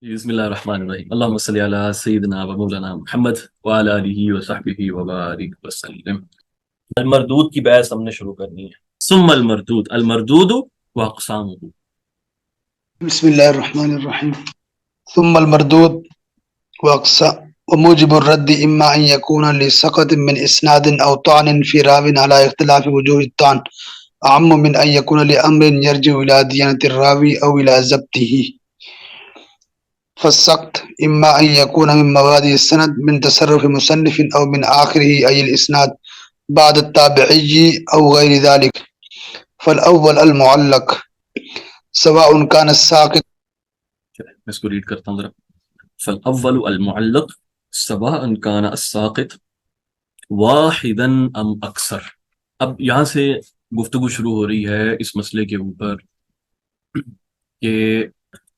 بسم اللہ الرحمن الرحیم اللہم صلی علی سیدنا و مولانا محمد وعلی آلہ وصحبہ وبارک وسلم۔ المردود کی بحث ہم نے شروع کرنی ہے۔ ثم المردود، المردود واقسامہ۔ بسم الله الرحمن الرحيم. ثم المردود وأقسام. وموجب الرد إما أن يكون لسقط من إسناد أو طعن في راو على اختلاف وجوه الطعن أعم من أن يكون لأمر يرجع إلى ديانة الراوي أو إلى ضبطه. فالسقط إما أن يكون من مبادئ السند من تصرف مصنف أو من آخره أي الإسناد بعد التابعي أو غير ذلك. فالأول المعلق سواء كان الساقط. میں اس کو ریڈ کرتا ہوں ذرا۔ فالاول المعلق سواء كان الساقط واحدا ام اکثر۔ اب یہاں سے گفتگو شروع ہو رہی ہے اس مسئلے کے اوپر کہ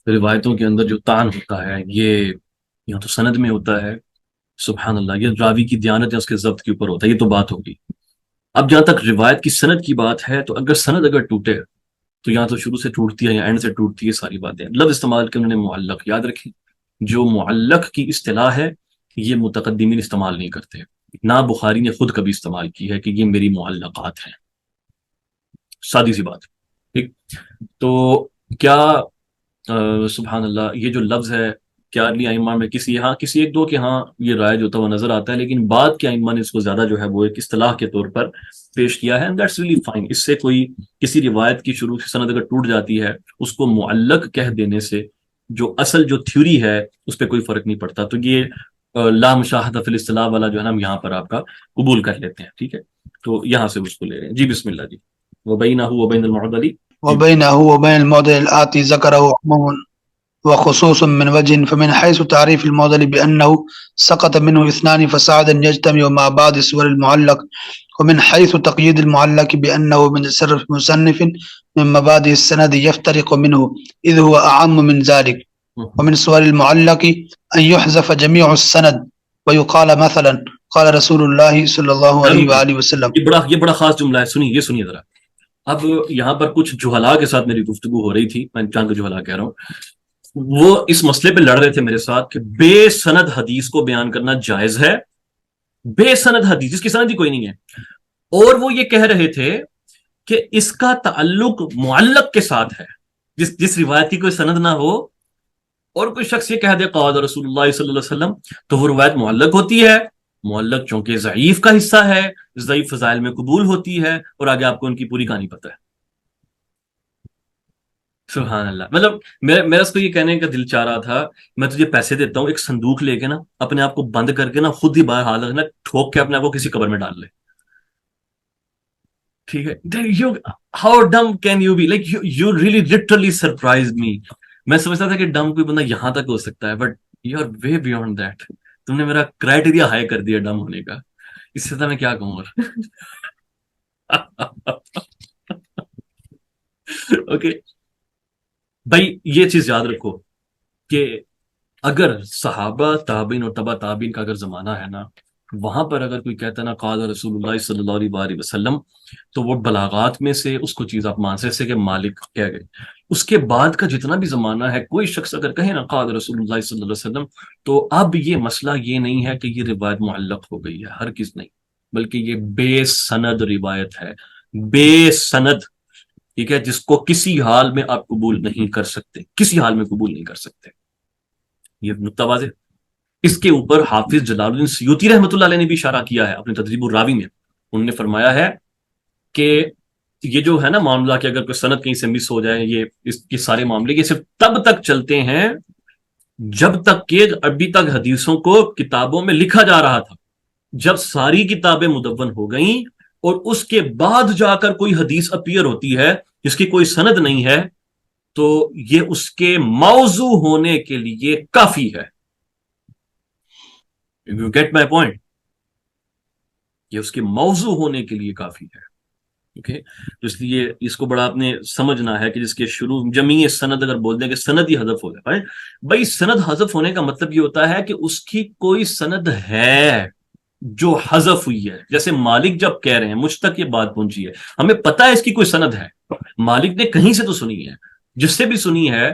روایتوں کے اندر جو طعن ہوتا ہے یہ یہاں تو سند میں ہوتا ہے، سبحان اللہ، یہ راوی کی دیانت یا اس کے ضبط کے اوپر ہوتا ہے، یہ تو بات ہوگی۔ اب جہاں تک روایت کی سند کی بات ہے تو اگر سند اگر ٹوٹے تو یہاں تو شروع سے ٹوٹتی ہے یا اینڈ سے ٹوٹتی ہے، ساری باتیں۔ لفظ استعمال کے انہوں نے معلق، یاد رکھیں جو معلق کی اصطلاح ہے یہ متقدمین استعمال نہیں کرتے، نہ بخاری نے خود کبھی استعمال کی ہے کہ یہ میری معلقات ہیں، سادی سی بات، ٹھیک۔ تو کیا سبحان اللہ یہ جو لفظ ہے کیا علی ائمہ میں کسی ایک دو کے ہاں یہ رائج ہوتا ہوا نظر آتا ہے، لیکن بعد کے ائمہ نے اس کو زیادہ جو ہے وہ ایک اصطلاح کے طور پر پیش کیا ہے، دیٹس ریلی فائن۔ اس سے کوئی کسی روایت کی شروع کی سند اگر ٹوٹ جاتی ہے اس کو معلق کہہ دینے سے جو اصل جو تھیوری ہے اس پہ کوئی فرق نہیں پڑتا۔ تو یہ لا مشاہدہ فی الاصطلاح والا جو ہے نا ہم یہاں پر آپ کا قبول کر لیتے ہیں، ٹھیک ہے۔ تو یہاں سے اس کو لے رہے ہیں، جی بسم اللہ جی۔ وبینہ وبین المعضل، وبينه وبين المعضل الآتي ذكره عموم وخصوص من وجه، فمن حيث تعريف المعضل بأنه سقط منه اثنان فصاعدا يجتمع مع بعض سور المعلق، ومن حيث تقييد المعلق بأنه من تصرف مصنف من مبادئ السند يفترق منه إذ هو أعم من ذلك. ومن صور المعلق أن يحذف جميع السند ويقال مثلا قال رسول الله صلى الله عليه وآله وسلم. یہ بڑا خاص جملہ ہے، سنیے ذرا۔ اب یہاں پر کچھ جہلا کے ساتھ میری گفتگو ہو رہی تھی، میں چاند کو جہلا کہہ رہا ہوں، وہ اس مسئلے پہ لڑ رہے تھے میرے ساتھ کہ بے سند حدیث کو بیان کرنا جائز ہے، بے سند حدیث جس کی سند ہی کوئی نہیں ہے، اور وہ یہ کہہ رہے تھے کہ اس کا تعلق معلق کے ساتھ ہے، جس روایت کی کوئی سند نہ ہو اور کوئی شخص یہ کہہ دے قال رسول اللہ صلی اللہ علیہ وسلم تو وہ روایت معلق ہوتی ہے۔ معلق چونکہ ضعیف کا حصہ ہے، ضعیف فضائل میں قبول ہوتی ہے، اور آگے آپ کو ان کی پوری کہانی پتہ ہے۔ سبحان اللہ، مطلب میرا اس کو یہ کہنے کا دل چاہ رہا تھا میں تجھے پیسے دیتا ہوں، ایک صندوق لے کے نا اپنے آپ کو بند کر کے نا خود ہی باہر حال رکھنا، ٹھوک کے اپنے آپ کو کسی قبر میں ڈال لے، ٹھیک ہے۔ How dumb can you be, like you really literally surprise me. میں سمجھتا تھا کہ ڈم کوئی بندہ یہاں تک ہو سکتا ہے، but you are way beyond that. تم نے میرا کرائٹیریا ہائی کر دیا ڈم ہونے کا، اس سے میں کیا کہوں اور اوکے بھائی، یہ چیز یاد رکھو کہ اگر صحابہ تابعین اور تبع تابعین کا اگر زمانہ ہے نا، وہاں پر اگر کوئی کہتا ہے نا قال رسول اللہ صلی اللہ علیہ وآلہ وسلم، تو وہ بلاغات میں سے اس کو چیز آپ مان سکتے کہ مالک کہہ گئے۔ اس کے بعد کا جتنا بھی زمانہ ہے، کوئی شخص اگر کہے نا قال رسول اللہ صلی اللہ علیہ وسلم، تو اب یہ مسئلہ یہ نہیں ہے کہ یہ روایت معلق ہو گئی ہے، ہرگز نہیں، بلکہ یہ بے سند روایت ہے، بے سند، ٹھیک ہے، جس کو کسی حال میں آپ قبول نہیں کر سکتے، کسی حال میں قبول نہیں کر سکتے۔ یہ نقطہ واضح۔ اس کے اوپر حافظ جلال الدین سیوطی رحمۃ اللہ علیہ نے بھی اشارہ کیا ہے اپنے تدریب الراوی میں، انہوں نے فرمایا ہے کہ یہ جو ہے نا معاملہ کہ اگر کوئی سند کہیں سے مس ہو جائے، یہ سارے معاملے یہ صرف تب تک چلتے ہیں جب تک کہ ابھی تک حدیثوں کو کتابوں میں لکھا جا رہا تھا، جب ساری کتابیں مدون ہو گئیں اور اس کے بعد جا کر کوئی حدیث اپیئر ہوتی ہے جس کی کوئی سند نہیں ہے، تو یہ اس کے موضوع ہونے کے لیے کافی ہے۔ You get my point؟ یہ اس کے موضوع ہونے کے لیے کافی ہے، اوکے۔ تو اس لیے اس کو بڑا آپ نے سمجھنا ہے کہ جس کے شروع جمیع سند اگر بول دیں کہ سند ہی حذف ہو جائے، بھائی سند حذف ہونے کا مطلب یہ ہوتا ہے کہ اس کی کوئی سند ہے جو حذف ہوئی ہے۔ جیسے مالک جب کہہ رہے ہیں مجھ تک یہ بات پہنچی ہے، ہمیں پتہ ہے اس کی کوئی سند ہے، مالک نے کہیں سے تو سنی ہے، جس سے بھی سنی ہے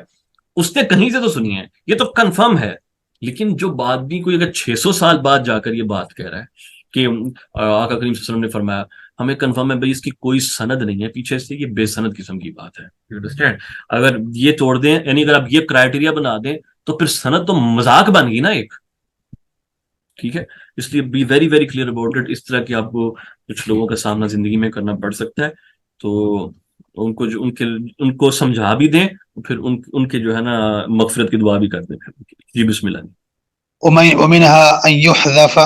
اس نے کہیں سے تو سنی ہے، یہ تو کنفرم ہے. لیکن جو آدمی کوئی اگر 600 سال بعد جا کر یہ بات کہہ رہا ہے کہ آقا کریم صلی اللہ علیہ وسلم نے فرمایا، ہمیں کنفرم ہے بھائی اس کی کوئی سند نہیں ہے پیچھے سے، یہ بے سند قسم کی بات ہے. انڈرسٹینڈ؟ اگر یہ توڑ دیں، یعنی اگر آپ یہ کرائٹیریا بنا دیں تو پھر سند تو مذاق بن گئی نا ایک. ٹھیک ہے، اس لیے be very very clear about it. اس طرح کی آپ کو کچھ لوگوں کا سامنا زندگی میں کرنا پڑ سکتا ہے، تو ان کو جو ان کو سمجھا بھی دیں، پھر ان کے جو ہے نا مغفرت کی دعا بھی کر دیں. جی بسم اللہ. ومنها أن يحذف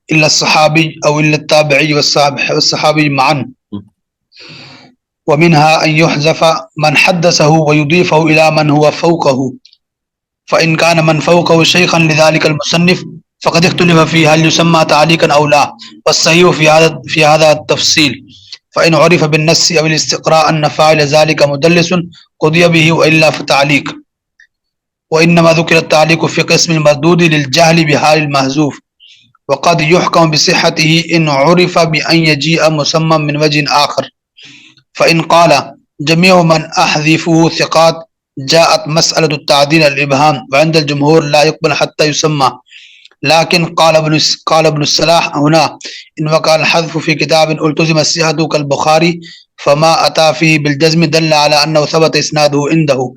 إلا الصحابي أو إلا التابعي والصحابي معا، ومنها أن يحذف من حدثه ويضيفه إلى من هو فوقه، فإن كان من فوقه شيخا لذلك المصنف فقد اختلف فيه هل يسمى تعليقا أو لا، والصحيح في هذا التفصيل، فإن عرف بالنص أو الاستقراء أن فاعل ذلك مدلس قضي به وإلا فتعليق. وإنما ذكر التعليق في قسم المردود للجهل بحال المحذوف، وقد يحكم بصحته إن عرف بأن يجيء مسمى من وجه آخر. فإن قال جميع من أحذفه ثقات جاءت مسألة التعديل الإبهام، وعند الجمهور لا يقبل حتى يسمى. لكن قال ابن الصلاح هنا إن وقع الحذف في كتاب التزم صحته كالبخاري فما أتى فيه بالجزم دل على أنه ثبت إسناده عنده،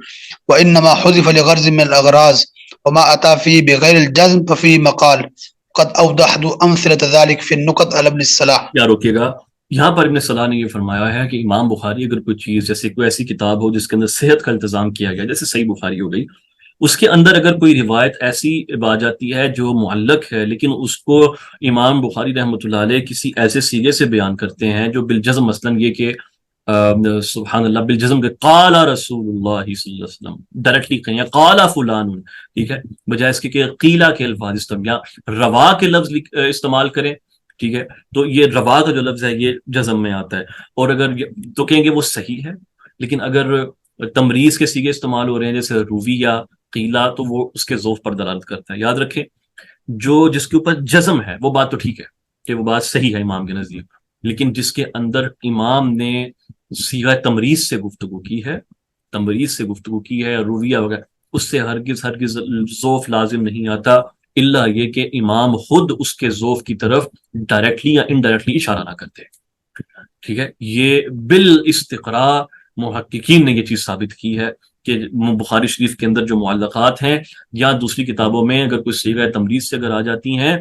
وإنما حذف لغرض من الأغراض، وما أتى فيه بغير الجزم ففيه مقال. قد أوضحت أمثلة ذلك في النكت على ابن الصلاح. کیا روکے گا؟ یہاں پر ابن صلاح نے یہ فرمایا ہے کہ امام بخاری اگر کوئی چیز جیسے کوئی ایسی کتاب ہو جس کے اندر صحت کا التزام کیا گیا، جیسے صحیح بخاری ہو گئی، اس کے اندر اگر کوئی روایت ایسی آ جاتی ہے جو معلق ہے، لیکن اس کو امام بخاری رحمۃ اللہ علیہ کسی ایسے سیغے سے بیان کرتے ہیں جو بالجزم، مثلا یہ کہ سبحان اللہ، بالجزم کہ قال رسول اللہ صلی اللہ علیہ وسلم، ڈائریکٹلی کہیں قال فلان، ٹھیک ہے، بجائے اس کے کہ قیلا کے الفاظ استعمال یا روا کے لفظ استعمال کریں، ٹھیک ہے، تو یہ روا کا جو لفظ ہے یہ جزم میں آتا ہے. اور اگر تو کہیں گے وہ صحیح ہے، لیکن اگر تمریز کے سیغے استعمال ہو رہے ہیں جیسے روی یا قیلا، تو وہ اس کے ذوف پر دلالت کرتا ہے. یاد رکھیں، جو جس کے اوپر جزم ہے وہ بات تو ٹھیک ہے کہ وہ بات صحیح ہے امام کے نزدیک، لیکن جس کے اندر امام نے صیغہ تمریز سے گفتگو کی ہے، رویہ وغیرہ، اس سے ہرگز ذوف لازم نہیں آتا، الا یہ کہ امام خود اس کے ذوف کی طرف ڈائریکٹلی یا انڈائریکٹلی اشارہ نہ کرتے. ٹھیک ہے، یہ بالاستقراء محققین نے یہ چیز ثابت کی ہے کہ بخاری شریف کے اندر جو معلقات ہیں یا دوسری کتابوں میں اگر کوئی صیغہ تمریز سے اگر آ جاتی ہیں،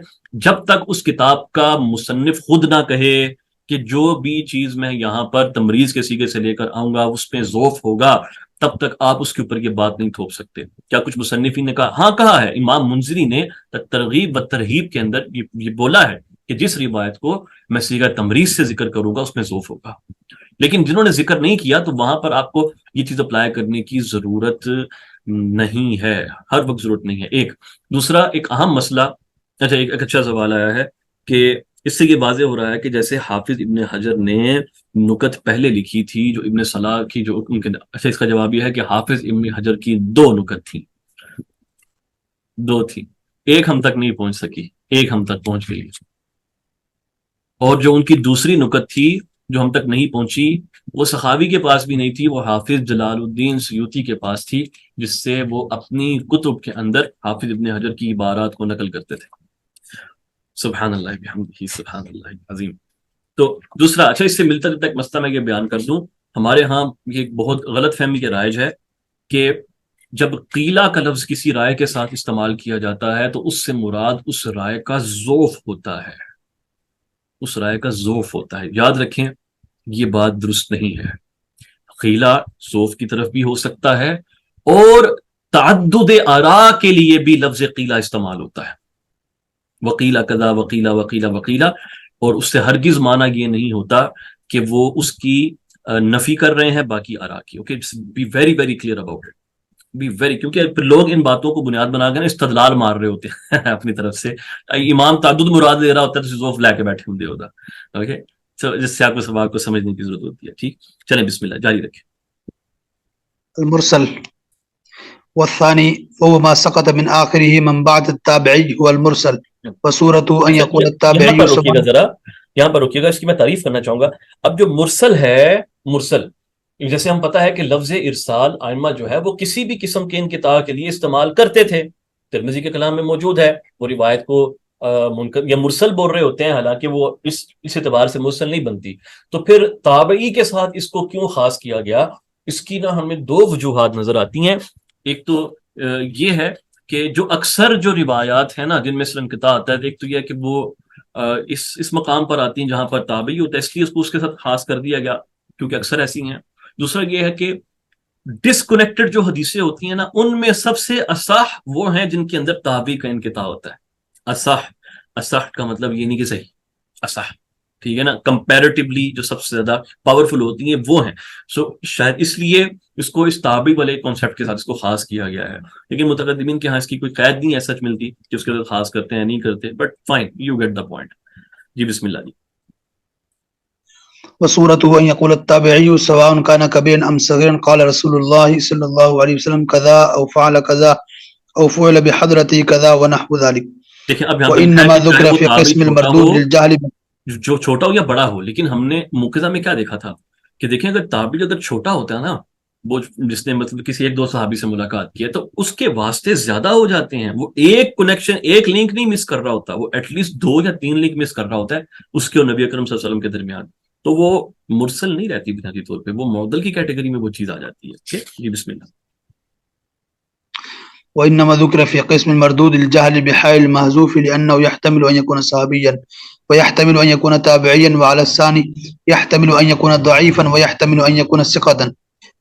جب تک اس کتاب کا مصنف خود نہ کہے کہ جو بھی چیز میں یہاں پر تمریز کے سیغے سے لے کر آؤں گا اس پہ ذوف ہوگا، تب تک آپ اس کے اوپر یہ بات نہیں تھوپ سکتے. کیا کچھ مصنفین نے کہا؟ ہاں کہا ہے. امام منذری نے ترغیب و ترہیب کے اندر یہ بولا ہے کہ جس روایت کو میں صیغہ تمریز سے ذکر کروں گا اس میں ذوف ہوگا. لیکن جنہوں نے ذکر نہیں کیا تو وہاں پر آپ کو یہ چیز اپلائی کرنے کی ضرورت نہیں ہے، ہر وقت ضرورت نہیں ہے. ایک دوسرا ایک اہم مسئلہ، اچھا ایک اچھا سوال آیا ہے کہ اس سے یہ واضح ہو رہا ہے کہ جیسے حافظ ابن حجر نے نکت پہلے لکھی تھی جو ابن صلاح کی جو ان کے، اچھا اس کا جواب یہ ہے کہ حافظ ابن حجر کی 2 نکت تھیں، 2 تھیں، ایک ہم تک نہیں پہنچ سکی، ایک ہم تک پہنچ گئی، اور جو ان کی دوسری نکت تھی جو ہم تک نہیں پہنچی وہ سخاوی کے پاس بھی نہیں تھی، وہ حافظ جلال الدین سیوطی کے پاس تھی، جس سے وہ اپنی کتب کے اندر حافظ ابن حجر کی عبارات کو نقل کرتے تھے. سبحان اللہ بحمدہ، سبحان اللہ عظیم. تو دوسرا، اچھا اس سے ملتا جلتا ایک مسئلہ میں یہ بیان کر دوں. ہمارے ہاں یہ بہت غلط فہمی کے رائج ہے کہ جب قیلا کا لفظ کسی رائے کے ساتھ استعمال کیا جاتا ہے تو اس سے مراد اس رائے کا ذوف ہوتا ہے، اس رائے کا ذوف ہوتا ہے. یاد رکھیں یہ بات درست نہیں ہے. قیلا ذوف کی طرف بھی ہو سکتا ہے، اور تعدد آراء کے لیے بھی لفظ قیلا استعمال ہوتا ہے، وقیلا کذا وقیلا وقیلا وقیلا، اور اس سے ہرگز معنی یہ نہیں ہوتا کہ وہ اس کی نفی کر رہے ہیں باقی آراء کی. Okay, be very very clear about it, be very, کیونکہ پھر لوگ ان باتوں کو بنیاد بنا کر استدلال مار رہے ہوتے ہیں اپنی طرف سے. امام تعدد مراد لے رہا ہوتا ہے تو ذوف لے کے بیٹھے ہوتے ہوتا. اوکے، جس سے آپ کو سوال کو سمجھنے کی ضرورت ہوتی ہے. ٹھیک، چلیں بسم اللہ جاری رکھیں. المرسل والثاني هو ما سقط من آخره من بعد التابعي هو المرسل، وصورته أن يقول التابعي. یہاں پر رکیے گا ذرا، یہاں پر رکیے گا، اس کی میں تعریف کرنا چاہوں گا. اب جو مرسل ہے، مرسل جیسے ہم پتہ ہے کہ لفظ ارسال ائمہ جو ہے وہ کسی بھی قسم کے انقطاع کے لیے استعمال کرتے تھے، ترمذی کے کلام میں موجود ہے، وہ روایت کو منکر یا مرسل بول رہے ہوتے ہیں، حالانکہ وہ اس اعتبار سے مرسل نہیں بنتی. تو پھر تابعی کے ساتھ اس کو کیوں خاص کیا گیا؟ اس کی نا ہمیں دو وجوہات نظر آتی ہیں. ایک تو یہ ہے کہ جو اکثر جو روایات ہیں نا جن میں سے انقطاع آتا ہے، ایک تو یہ ہے کہ وہ اس مقام پر آتی ہیں جہاں پر تابعی ہوتا ہے، اس لیے اس کو اس کے ساتھ خاص کر دیا گیا کیونکہ اکثر ایسی ہیں. دوسرا یہ ہے کہ ڈسکنیکٹڈ جو حدیثیں ہوتی ہیں نا ان میں سب سے اصح وہ ہیں جن کے اندر تابعی کا انقطاع ہوتا ہے. اصح کا مطلب یہ نہیں کہ صحیح، اصح، ٹھیک ہے نا، کمپیریٹیولی جو سب سے زیادہ پاورفل ہوتی ہیں وہ ہیں. شاید اس لیے اس کو اس تابعی والے کانسیپٹ کے ساتھ اس کو خاص کیا گیا ہے. لیکن متقدمین کے ہاں اس کی کوئی قید نہیں ہے سچ ملتی کہ اس کے ساتھ خاص کرتے ہیں نہیں کرتے، but fine, you get the point. جی بسم اللہ جی. وصورته أن يقول التابعي سواء كان كبيرا أم صغيرا قال رسول الله صلى الله عليه وسلم كذا أو فعل كذا أو فعل بحضرته كذا ونحو ذلك. دیکھیں اب یہاں پہ وإنما چاہے ذكر وہ في تابعی قسم چھوٹا المردود ہو، للجهل جو چھوٹا ہو یا بڑا ہو، لیکن ہم نے مقتضا میں کیا دیکھا تھا کہ دیکھیں اگر تابعی اگر چھوٹا ہوتا ہے نا، وہ جس نے مطلب کسی ایک دو صحابی سے ملاقات کی ہے تو اس کے واسطے زیادہ ہو جاتے ہیں. وہ ایک کنیکشن، ایک لنک نہیں مس کر رہا ہوتا، وہ ایٹ لیسٹ 2 یا 3 لنک مس کر رہا ہوتا ہے اس کے اور نبی اکرم صلی اللہ علیہ وسلم کے درمیان. تو وہ مرسل نہیں رہتی بنیادی طور پہ، وہ معضل کی کیٹیگری میں وہ چیز آ جاتی ہے. جی بسم اللہ. وإنما ذكر في قسم المردود للجهل بحال المحذوف لأنه يحتمل أن يكون صحابيا ويحتمل أن يكون تابعيا، وعلى الثاني يحتمل أن يكون ضعيفا ويحتمل أن يكون ثقة،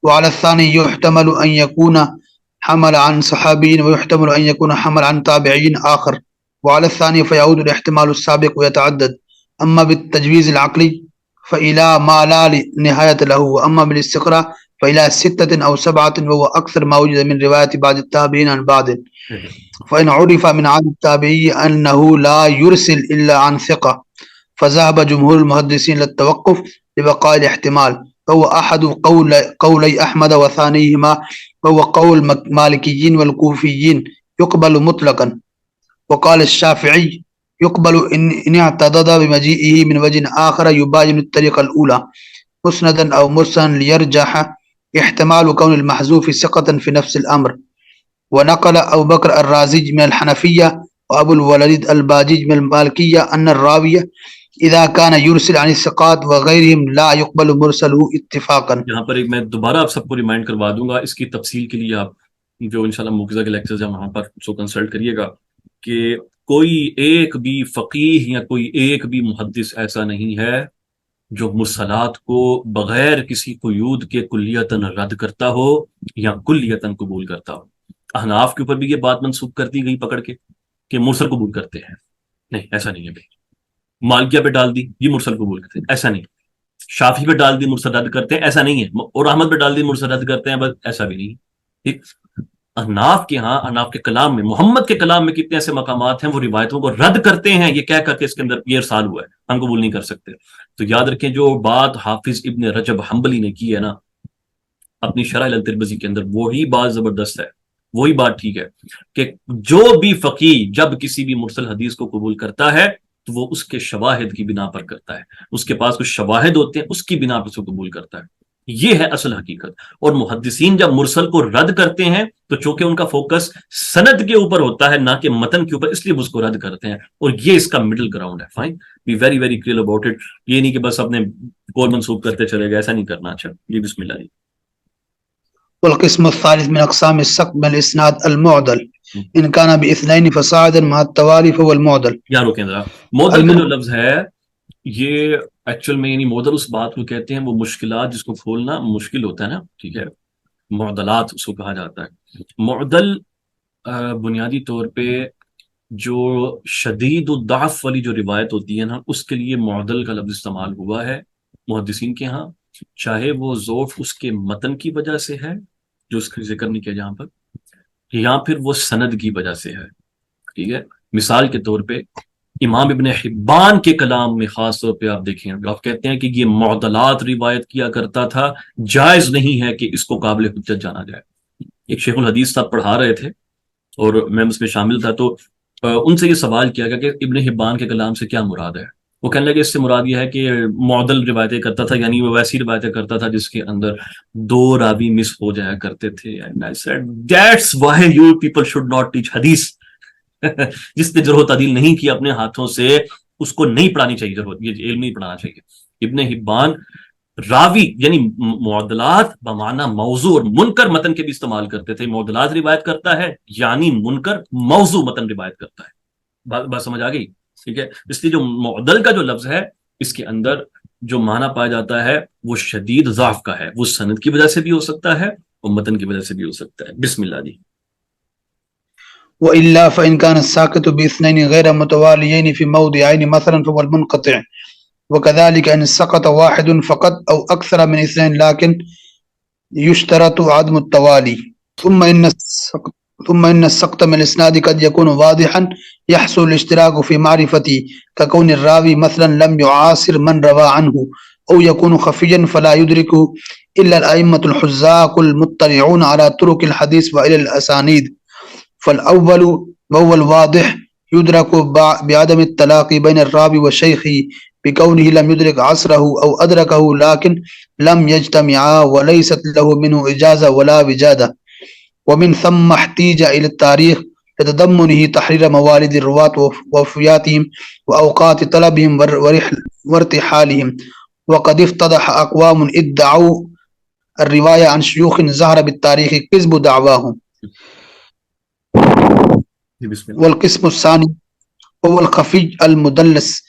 وعلى الثاني يحتمل أن يكون حمل عن صحابي ويحتمل أن يكون حمل عن تابعي آخر، وعلى الثاني فيعود الاحتمال السابق ويتعدد. أما بالتجويز العقلي فإلى ما لا نهاية له، وأما بالاستقراء فإلى 6 أو 7، وهو أكثر ما وجد من رواية بعض التابعين عن بعض. فإن عرف من عادة التابعي أنه لا يرسل إلا عن ثقة فذهب جمهور المحدثين للتوقف لبقاء الاحتمال، فهو أحد قولي أحمد وثانيهما وهو قول المالكيين والكوفيين يقبل مطلقا. وقال الشافعي يقبل إن اعتضد بمجيئه من وجه آخر يباين الطريقة الأولى مسندا أو مرسلا ليرجح احتمال كون المحذوف ثقة في نفس الأمر. ونقل أبو بكر الرازي من الحنفية وأبو الوليد الباجي من المالكية أن الراوية إذا كان يرسل عن الثقات وغيرهم لا يقبل مرسله اتفاقا. یہاں پر ایک میں دوبارہ آپ سب کو ریمائنڈ کروا دوں گا اس کی تفصیل کے لیے، آپ جو انشاءاللہ موقظہ کے لیکچرز ہیں وہاں پر اس کو کنسلٹ کریے گا کہ کوئی ایک بھی فقیہ یا کوئی ایک بھی محدث ایسا نہیں ہے جو مرسلات کو بغیر کسی قیود کے کلیتاً رد کرتا ہو یا کلیتاً قبول کرتا ہو. احناف کے اوپر بھی یہ بات منسوخ کر دی گئی پکڑ کے کہ مرسل قبول کرتے ہیں، نہیں ایسا نہیں ہے بھائی. مالکیہ پہ ڈال دی یہ مرسل قبول کرتے ہیں، ایسا نہیں. شافعی پہ ڈال دی مرسل رد کرتے ہیں، ایسا نہیں ہے. اور احمد پہ ڈال دی مرسل رد کرتے ہیں، بس ایسا بھی نہیں. ٹھیک. احناف کے ہاں، احناف کے کلام میں، محمد کے کلام میں کتنے ایسے مقامات ہیں وہ روایتوں کو رد کرتے ہیں یہ کہہ کر کے اس کے اندر یہ ارسال ہوا ہے، ہم قبول نہیں کر سکتے. تو یاد رکھیں جو بات حافظ ابن رجب حنبلی نے کی ہے نا اپنی شرح الترمذی کے اندر، وہی بات زبردست ہے، وہی بات ٹھیک ہے کہ جو بھی فقیہ جب کسی بھی مرسل حدیث کو قبول کرتا ہے تو وہ اس کے شواہد کی بنا پر کرتا ہے، اس کے پاس کچھ شواہد ہوتے ہیں اس کی بنا پر اس کو قبول کرتا ہے. یہ ہے اصل حقیقت. اور محدثین جب مرسل کو رد کرتے ہیں تو چونکہ ان کا فوکس سند کے اوپر ہوتا ہے نہ کہ متن کے اوپر، اس لیے اس کو رد کرتے ہیں، اور یہ اس کا مڈل گراؤنڈ ہے. Fine, be very very clear about it. یہ نہیں کہ بس اپنے قول منسوخ کرتے چلے گئے، ایسا نہیں کرنا. اچھا جی بسم اللہ جی. والقسم الثالث من أقسام السقط من الإسناد المعدل إن كان باثنين فصاعدا مع التوالي فهو المعدل. یہاں روکیں ذرا. معدل کا جو لفظ ہے یہ ایکچوئل میں یعنی معدل اس بات کو کہتے ہیں، وہ مشکلات جس کو کھولنا مشکل ہوتا ہے نا، ٹھیک ہے، معدلات اس کو کہا جاتا ہے. معدل بنیادی طور پہ جو شدید الضعف والی جو روایت ہوتی ہے نا اس کے لیے معدل کا لفظ استعمال ہوا ہے محدثین کے ہاں، چاہے وہ ضعف اس کے متن کی وجہ سے ہے جو اس کا ذکر نہیں کیا جہاں پر، یا پھر وہ سند کی وجہ سے ہے. ٹھیک ہے. مثال کے طور پہ امام ابن حبان کے کلام میں خاص طور پہ آپ دیکھیں، آپ کہتے ہیں کہ یہ معدلات روایت کیا کرتا تھا، جائز نہیں ہے کہ اس کو قابل حجت جانا جائے. ایک شیخ الحدیث صاحب پڑھا رہے تھے اور میں اس میں شامل تھا، تو ان سے یہ سوال کیا گیا کہ ابن حبان کے کلام سے کیا مراد ہے. وہ کہنے لگے اس سے مراد یہ ہے کہ معدل روایتیں کرتا تھا، یعنی وہ ویسی روایتیں کرتا تھا جس کے اندر 2 راوی مس ہو جایا کرتے تھے. And I said, that's why you people should not teach حدیث. جس نے جرح و تعدیل نہیں کی اپنے ہاتھوں سے اس کو نہیں پڑھانی چاہیے، یہ علم نہیں پڑھانا چاہیے. ابن حبان راوی یعنی معدلات بمعنی موضوع اور منکر متن کے بھی استعمال کرتے تھے. معدلات روایت کرتا ہے یعنی منکر موضوع متن روایت کرتا ہے. بات سمجھ آ گئی؟ ٹھیک ہے. اس لیے جو معدل کا جو لفظ ہے اس کے اندر جو معنی پایا جاتا ہے وہ شدید ضعف کا ہے. وہ سند کی وجہ سے بھی ہو سکتا ہے اور متن کی وجہ سے بھی ہو سکتا ہے. بسم اللہ جی. وإلا فإن كان الساقط باثنين غير متواليين في موضعين مثلا فهو المنقطع، وكذلك إن سقط واحد فقط أو أكثر من اثنين لكن يشترط عدم التوالي. ثم إن السقط من الإسناد قد يكون واضحا يحصل الاشتراك في معرفته، ككون الراوي مثلا لم يعاصر من روى عنه، أو يكون خفيا فلا يدركه إلا الأئمة الحزاق المطلعون على طرق الحديث وإلى الأسانيد. فالأول وهو الواضح يدرك بعدم التلاقي بين الراوي وشيخه بكونه لم يدرك عصره أو أدركه لكن لم يجتمعا وليست له منه إجازة ولا وجادة. ومن ثم احتيج إلى التاريخ لتضمنه تحرير موالد الرواة ووفياتهم وأوقات طلبهم وارتحالهم. وقد افتضح أقوام ادعوا الرواية عن شيوخ ظهر بالتاريخ كذب دعواهم. والقسم الثاني هو الخفي المدلس،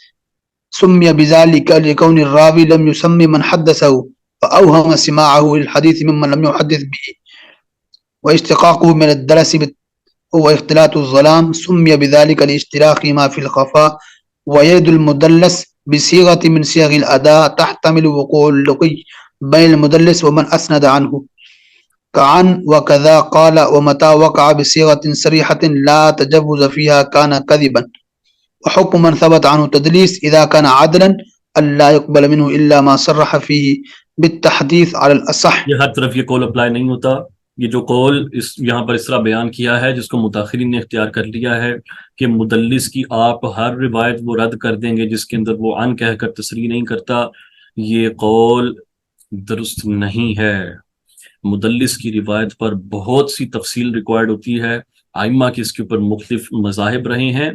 سمي بذلك لكون الراوي لم يسمي من حدثه فأوهم سماعه للحديث ممن لم يحدث به، واشتقاقه من الدلس هو اختلاط الظلام، سمي بذلك لاشتراك ما في الخفاء. ويد المدلس بصيغة من صيغ الأداء تحتمل وقوع اللقي بين المدلس ومن أسند عنه، كعن وكذا قال. ومتى وقع بصيغة صريحة لا تجوز فيها كان كذبا. وحكم من ثبت عنه تدليس إذا كان عدلا ألا يقبل منه إلا ما صرح فيه بالتحديث على الأصح. یہ ہر طرف یہ قول اپلائی نہیں ہوتا. یہ جو قول یہاں پر اس طرح بیان کیا ہے جس کو متاخرین نے اختیار کر لیا ہے کہ مدلس کی آپ ہر روایت وہ رد کر دیں گے جس کے اندر وہ عن کہہ کر تصریح نہیں کرتا، یہ قول درست نہیں ہے. مدلس کی روایت پر بہت سی تفصیل ریکوائرڈ ہوتی ہے. ائمہ کے اس کے اوپر مختلف مذاہب رہے ہیں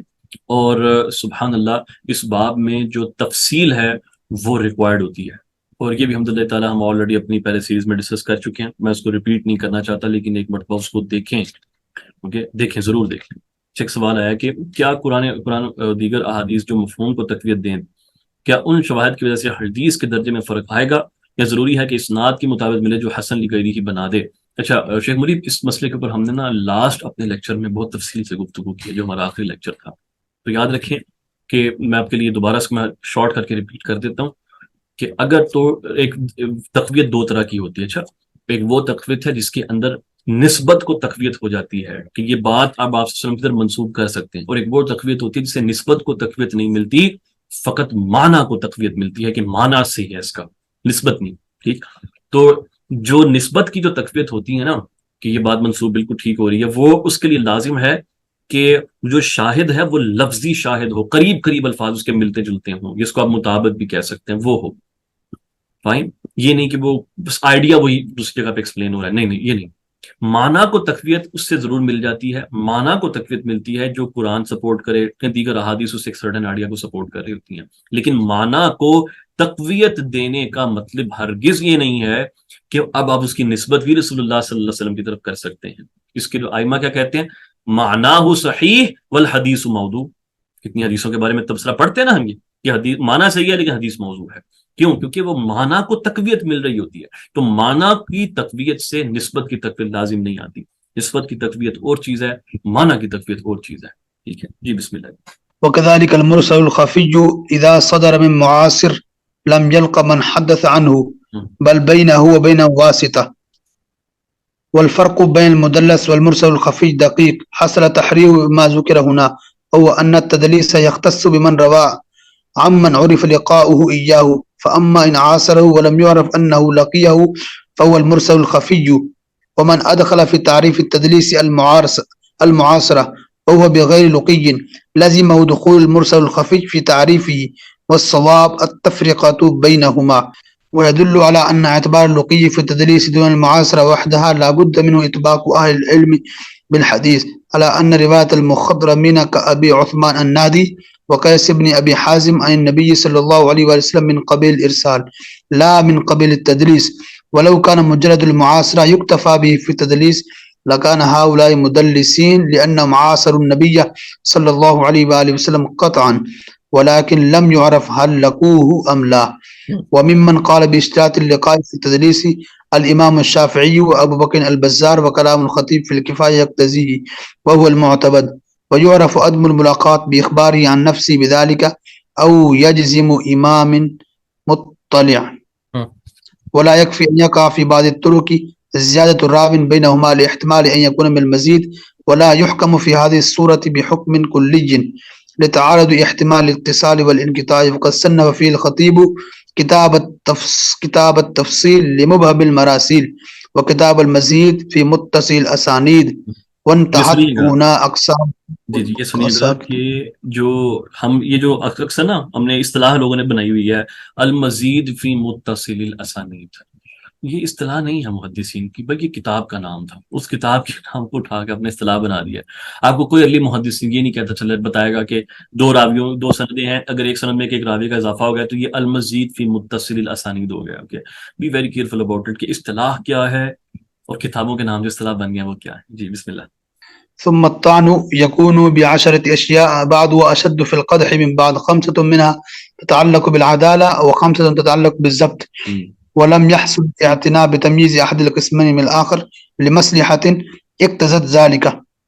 اور سبحان اللہ اس باب میں جو تفصیل ہے وہ ریکوائرڈ ہوتی ہے. اور یہ بھی الحمدللہ تعالیٰ ہم آلریڈی اپنی پہلے سیریز میں ڈسکس کر چکے ہیں. میں اس کو ریپیٹ نہیں کرنا چاہتا لیکن ایک مرتبہ اس کو دیکھیں. اوکے دیکھیں، ضرور دیکھیں. ایک سوال آیا کہ کیا قرآن دیگر احادیث جو مفہوم کو تقویت دیں کیا ان شواہد کی وجہ سے حدیث کے درجے میں فرق آئے گا یا ضروری ہے کہ اسناد کی مطابق ملے جو حسن لغیری ہی بنا دے؟ اچھا شیخ مرید، اس مسئلے کے اوپر ہم نے لاسٹ اپنے لیکچر میں بہت تفصیل سے گفتگو کی ہے جو ہمارا آخری لیکچر تھا. تو یاد رکھیں کہ میں آپ کے لیے دوبارہ اس کو میں شارٹ کر کے ریپیٹ کر دیتا ہوں کہ اگر تو ایک تقویت 2 طرح کی ہوتی ہے. اچھا، ایک وہ تقویت ہے جس کے اندر نسبت کو تقویت ہو جاتی ہے کہ یہ بات آپ صلی اللہ علیہ وسلم کی طرف منسوب کر سکتے ہیں، اور ایک وہ تقویت ہوتی ہے جس سے نسبت کو تقویت نہیں ملتی، فقط معنی کو تقویت ملتی ہے کہ معنی صحیح ہے اس کا، نسبت نہیں. ٹھیک، تو جو نسبت کی جو تقویت ہوتی ہے نا کہ یہ بات منسوب بالکل ٹھیک ہو رہی ہے، وہ اس کے لیے لازم ہے کہ جو شاہد ہے وہ لفظی شاہد ہو، قریب قریب الفاظ اس کے ملتے جلتے ہوں، جس کو آپ مطابق بھی کہہ سکتے ہیں، وہ ہو. فائن، یہ نہیں کہ وہ بس آئیڈیا وہی دوسری جگہ پہ ایکسپلین ہو رہا ہے، نہیں یہ نہیں. معنی کو تقویت اس سے ضرور مل جاتی ہے. معنی کو تقویت ملتی ہے جو قرآن سپورٹ کرے، دیگر احادیث اس ایک سرٹن آئیڈیا کو سپورٹ کر رہی ہوتی ہیں. لیکن معنی کو تقویت دینے کا مطلب ہرگز یہ نہیں ہے کہ اب آپ اس کی نسبت بھی رسول اللہ صلی اللہ علیہ وسلم کی طرف کر سکتے ہیں. اس کے ائمہ کیا کہتے ہیں؟ معناہ صحیح والحدیث موضوع. کتنی حدیثوں کے بارے میں تبصرہ پڑھتے ہیں نا ہم، یہ حدیث معنی صحیح ہے لیکن حدیث موضوع ہے. کیوں؟ کیونکہ وہ معنی کو تقویت مل رہی ہوتی ہے. تو معنی کی تقویت سے نسبت کی تقویت لازم نہیں آتی. نسبت کی تقویت اور چیز ہے، معنی کی تقویت اور چیز ہے. ٹھیک ہے جی، بسم اللہ. وكذلك المرسل الخفي إذا صدر من معاصر لم يلق من حدث عنه بل بينه وبينه واسطة. والفرق بين المدلس والمرسل الخفي دقيق حصل تحرير ما ذكر هنا، هو أن التدليس يختص بمن روى عمن عرف لقاؤه إياه، فأما إن عاصره ولم يعرف أنه لقيه فهو المرسل الخفي. ومن أدخل في تعريف التدليس المعاصرة وهو بغير لقي لزمه دخول المرسل الخفي في تعريفه، والصواب التفرقة بينهما. ويدل على أن اعتبار اللقي في التدليس دون المعاصرة وحدها لا بد منه إطباق أهل العلم بالحديث على أن رواية المخضرمين كأبي عثمان النادي وقيس بن أبي حازم عن النبي صلى الله عليه وسلم من قبيل الإرسال لا من قبيل التدليس. ولو كان مجرد المعاصرة يكتفى به في التدليس لكان هؤلاء مدلسين لأنهم عاصروا النبي صلى الله عليه وآله وسلم قطعا ولكن لم يعرف هل لقوه أم لا. وممن قال باشتراط اللقاء في التدليس الإمام الشافعي وأبو بكر البزار وكلام الخطيب في الكفاية يقتزيه وهو المعتمد. ويعرف عدم الملاقات بإخباره عن نفسه بذلك أو يجزم إمام مطلع. ولا يكفي أن يقع في بعض الطرق زيادة راو بينهما لاحتمال أن يكون من المزيد ولا يحكم في هذه الصورة بحكم كلي لتعارض احتمال الاتصال والانقطاع. وقد صنف فيه الخطيب كتاب التفصيل لمبهم المراسيل وكتاب المزيد في متصل الأسانيد وانتهت هنا أقسام. جی یہ سنیے گا کہ جو ہم یہ جو اکثر نا ہم نے اصطلاح لوگوں نے بنائی ہوئی ہے المزید فی متصل الاسانید، یہ اصطلاح نہیں ہے محدثین کی بلکہ کتاب کا نام تھا، اس کتاب کے نام کو اٹھا کے اپنے اصطلاح بنا دیا ہے۔ آپ کو کوئی اگلی محدث یہ نہیں کہتا چلے بتائے گا کہ دو سندیں ہیں، اگر ایک سند میں ایک راوی کا اضافہ ہو گیا تو یہ المزید فی متصل الاسانید ہو گیا۔ Okay, be very careful about it کہ اصطلاح کیا ہے اور کتابوں کے نام جو اصطلاح بن گیا وہ کیا ہے۔ جی بسم اللہ۔ ثم الطعن يكون بعشرة أشياء بعض وأشد في القدح من بعض، 5 منها تتعلق بالعدالة و5 تتعلق بالضبط، ولم يحصل اعتناء بتمييز أحد القسمين من الآخر لمصلحة اقتضت ذلك،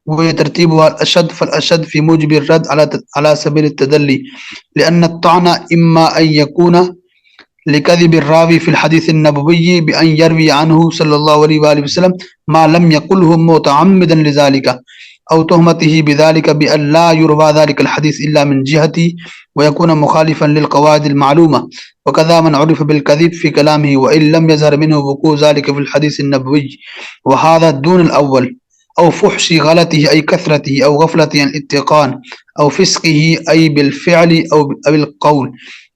وترتيبها الأشد فالأشد في موجب الرد على سبيل التدلي، لأن الطعن إما أن يكون لكذب الراوي في الحديث النبوي بأن يروي عنه صلى الله عليه وآله وسلم ما لم يقله متعمدا لذلك، أو تهمته بذلك بأن لا يروى ذلك الحديث إلا من جهته ويكون مخالفا للقواعد المعلومة، وكذا من عرف بالكذب في كلامه وإن لم يظهر منه وقوع ذلك في الحديث النبوي، وهذا دون الأول، أو فحش غلطه أي كثرته، أو غفلته عن الاتقان، أو فسقه أي بالفعل أو بالقول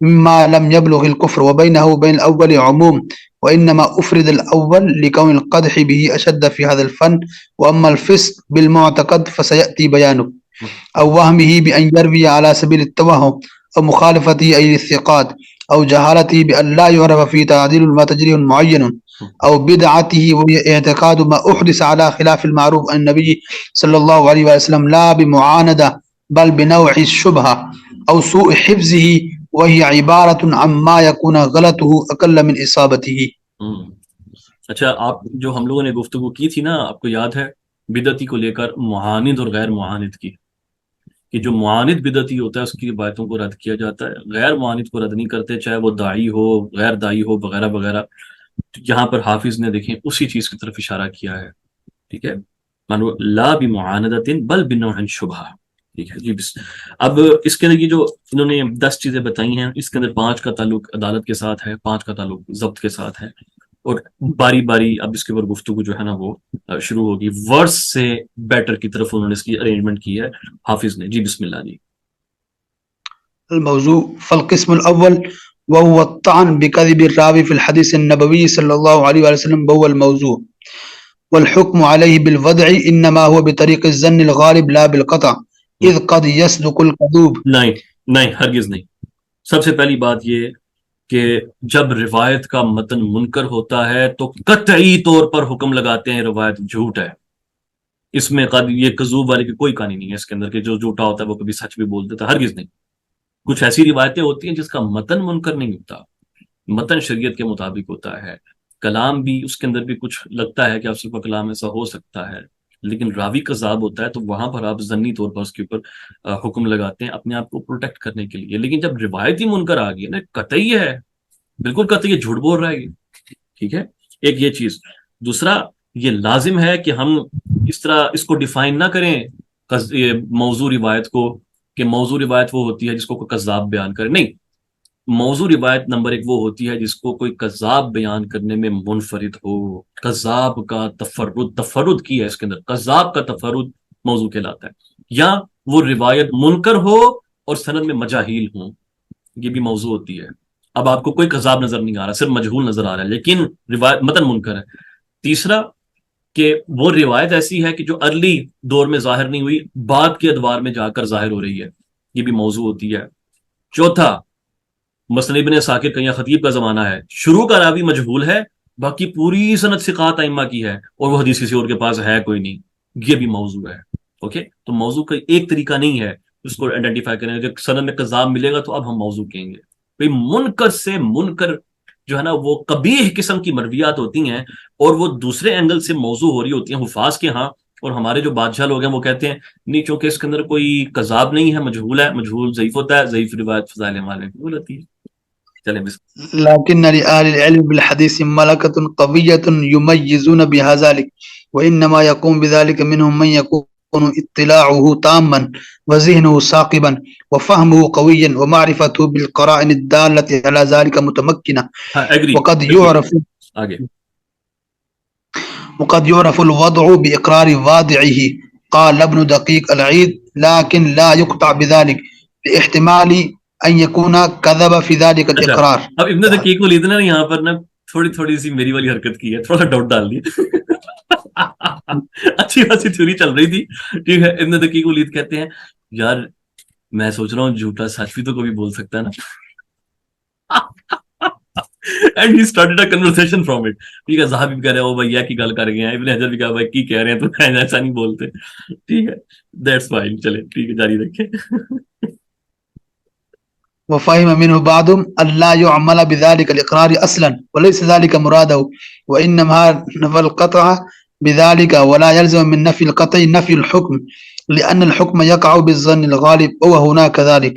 مما لم يبلغ الكفر، وبينه وبين الأول عموم، وإنما أفرد الأول لكون القدح به أشد في هذا الفن، وأما الفسق بالمعتقد فسيأتي بيانه، أو وهمه بأن يروي على سبيل التوهم، أو مخالفته أي الثقات، أو جهالته بأن لا يعرف في تعديل ما تجريه معين، أو بدعته وهي اعتقاد ما أحدث على خلاف المعروف عن النبي صلى الله عليه وسلم لا بمعاندة بل بنوع الشبهة، أو سوء حفظه وہی عبارت عما یکون غلطہ اقل من اصابتہ۔ اچھا، آپ جو ہم لوگوں نے گفتگو کی تھی نا، آپ کو یاد ہے بدعتی کو لے کر معاند اور غیر معاند کی، کہ جو معاند بدعتی ہوتا ہے اس کی باتوں کو رد کیا جاتا ہے، غیر معاند کو رد نہیں کرتے، چاہے وہ داعی ہو غیر داعی ہو وغیرہ وغیرہ۔ یہاں پر حافظ نے دیکھیں اسی چیز کی طرف اشارہ کیا ہے، ٹھیک ہے، مانو لا بمعاندۃ بل بنوع شبہہ، ٹھیک ہے جی۔ اب اس کے اندر یہ جو انہوں نے 10 چیزیں بتائی ہیں، اس کے اندر 5 کا تعلق عدالت کے ساتھ ہے، 5 کا تعلق ضبط کے ساتھ ہے، اور باری باری اب اس کے اوپر گفتگو جو ہے نا وہ شروع ہوگی۔ ورس سے بیٹر کی طرف انہوں نے اس کی ارینجمنٹ کی ہے حافظ نے۔ جی بسم اللہ جی۔ الموضوع فالقسم الاول وهو الطعن بكذب الراوي في الحديث النبوي صلى الله عليه وسلم وهو الموضوع، والحكم عليه بالوضع انما هو بطريق الظن الغالب لا بالقطع، اذ قد يصدق الكذوب۔ نہیں ہرگز نہیں۔ سب سے پہلی بات یہ کہ جب روایت کا متن منکر ہوتا ہے تو قطعی طور پر حکم لگاتے ہیں روایت جھوٹ ہے، اس میں یہ کذوب والے کی کوئی کہانی نہیں ہے اس کے اندر کہ جو جھوٹا ہوتا ہے وہ کبھی سچ بھی بول دیتا ہے، ہرگز نہیں۔ کچھ ایسی روایتیں ہوتی ہیں جس کا متن منکر نہیں ہوتا، متن شریعت کے مطابق ہوتا ہے، کلام بھی اس کے اندر بھی کچھ لگتا ہے کہ آپ کا کلام ایسا ہو سکتا ہے، لیکن راوی کذاب ہوتا ہے تو وہاں پر آپ ضنی طور پر اس کے اوپر حکم لگاتے ہیں اپنے آپ کو پروٹیکٹ کرنے کے لیے۔ لیکن جب روایتی منکر آ گئی نا، قطعی ہے، بالکل قطعی، جھوٹ بول رہا ہے، ٹھیک ہے، ایک یہ چیز۔ دوسرا یہ لازم ہے کہ ہم اس طرح اس کو ڈیفائن نہ کریں موضوع روایت کو کہ موضوع روایت وہ ہوتی ہے جس کو کوئی کذاب بیان کرے، نہیں، موضوع روایت نمبر 1 وہ ہوتی ہے جس کو کوئی کذاب بیان کرنے میں منفرد ہو، کذاب کا تفرد کی ہے اس کے اندر، کذاب کا تفرد موضوع کہلاتا ہے، یا وہ روایت منکر ہو اور سند میں مجاہیل ہوں، یہ بھی موضوع ہوتی ہے. اب آپ کو کوئی کذاب نظر نہیں آ رہا, صرف مجہول نظر آ رہا ہے, لیکن روایت متن منکر ہے. تیسرا کہ وہ روایت ایسی ہے کہ جو ارلی دور میں ظاہر نہیں ہوئی, بعد کے ادوار میں جا کر ظاہر ہو رہی ہے, یہ بھی موضوع ہوتی ہے. چوتھا, مثلا ابن عساکر کا یا خطیب کا زمانہ ہے, شروع کا راوی مجہول ہے, باقی پوری سند ثقات ائمہ کی ہے, اور وہ حدیث کسی اور کے پاس ہے کوئی نہیں, یہ بھی موضوع ہے. اوکے, تو موضوع کا ایک طریقہ نہیں ہے اس کو آئیڈینٹیفائی کرنے, جب سند میں کذاب ملے گا تو اب ہم موضوع کہیں گے. بھئی منکر سے منکر جو ہے نا وہ قبیح قسم کی مرویات ہوتی ہیں, اور وہ دوسرے اینگل سے موضوع ہو رہی ہوتی ہیں حفاظ کے ہاں, اور ہمارے جو بادشاہ لوگ ہیں وہ کہتے ہیں نہیں چونکہ اس کے اندر کوئی کذاب نہیں ہے, مجہول ہے, مجہول ضعیف ہوتا ہے, ضعیف روایت فضائل اعمال میں قبول ہوتی ہے. چلیں بس. لكن لأهل العلم بالحديث ملكة قوية يميزون بها ذلك، وإنما يقوم بذلك منهم من يكون اطلاعه تاما وذهنه ثاقبا وفهمه قويا ومعرفته بالقرائن الدالة على ذلك متمكنة. ہاں ایگری. آگے وقد يعرف الوضع بإقرار واضعه. قال ابن دقيق العيد لكن لا يقطع بذلك لاحتمال ان يكون كذب في ذلك الاقرار. اب ابن دقیق العید نے یہاں پر نا تھوڑی سی میری والی حرکت کی ہے, تھوڑا سا ڈاؤٹ ڈال دیا. اچھی خاصی تھیوری چل رہی تھی, ٹھیک ہے. ابن دقیق العید کہتے ہیں یار میں سوچ رہا ہوں جھوٹا سچ بھی تو کوئی بول سکتا ہے نا. And he started a conversation from it. ٹھیک ہے, صحابی بھی کہہ رہے ہیں او بھیا کی گل کر گئے ہیں, ابن حجر بھی کہا بھائی کی کہہ رہے ہیں, تو ایسا نہیں بولتے. ٹھیک ہے, دیٹس فائن. چلے ٹھیک ہے, جاری رکھیں. وفهم منه بعضهم ألا يعمل بذلك الإقرار أصلا وليس ذلك مراده، وإنما نفى القطع بذلك ولا يلزم من نفي القطع نفي الحكم، لأن الحكم يقع بالظن الغالب وهو هنا كذلك.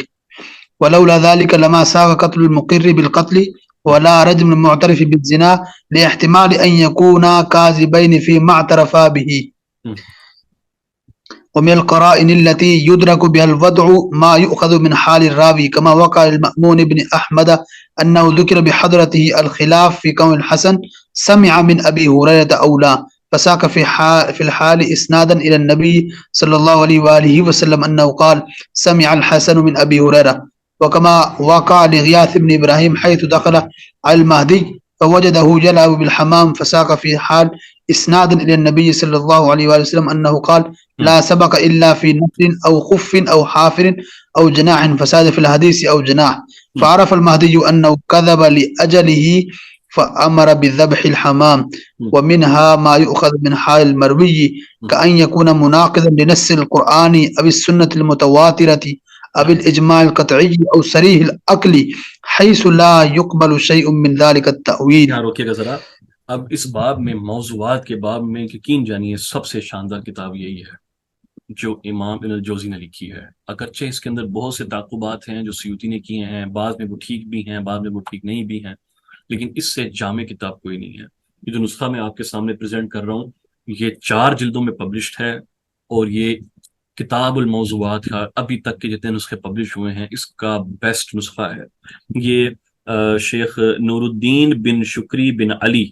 ولولا ذلك لما ساغ قتل المقر بالقتل ولا رجم المعترف بالزنا لاحتمال أن يكونا كاذبين فيما اعترفا به. ومن القرائن التي يدرك بها الوضع ما يؤخذ من حال الراوي كما وقع للمأمون بن أحمد أنه ذكر بحضرته الخلاف في كون الحسن سمع من أبي هريرة أو لا، فساق في الحال إسنادا إلى النبي صلى الله عليه وآله وسلم أنه قال سمع الحسن من أبي هريرة. وكما وقع لغياث بن إبراهيم حيث دخل على المهدي فوجده يلعب بالحمام فساق في حال إسنادا إلى النبي صلى الله عليه وآله وسلم أنه قال لا سبق إلا في نفل أو خف أو حافر أو جناح فساد في الحديث أو جناح. فعرف المهدي أنه كذب لأجله فأمر بذبح الحمام. ومنها ما يؤخذ من حال المروي كأن يكون مناقضا لنص القرآن أو السنة المتواترة أو الإجماع القطعي أو صريح العقل حيث لا يقبل شيء من ذلك التأويل. یہاں روکیے گا ذرا. اب اس باب میں, موضوعات کے باب میں یقین جانیے سب سے شاندار کتاب یہی ہے جو امام ابن الجوزی نے لکھی ہے. اگرچہ اس کے اندر بہت سے تعقبات ہیں جو سیوطی نے کیے ہیں, بعض میں وہ ٹھیک بھی ہیں, بعض میں وہ ٹھیک نہیں بھی ہیں, لیکن اس سے جامع کتاب کوئی نہیں ہے. یہ جو نسخہ میں آپ کے سامنے پریزنٹ کر رہا ہوں یہ 4 جلدوں میں پبلشڈ ہے, اور یہ کتاب الموضوعات کا ابھی تک کے جتنے نسخے پبلش ہوئے ہیں اس کا بیسٹ نسخہ ہے. یہ شیخ نور الدین بن شکری بن علی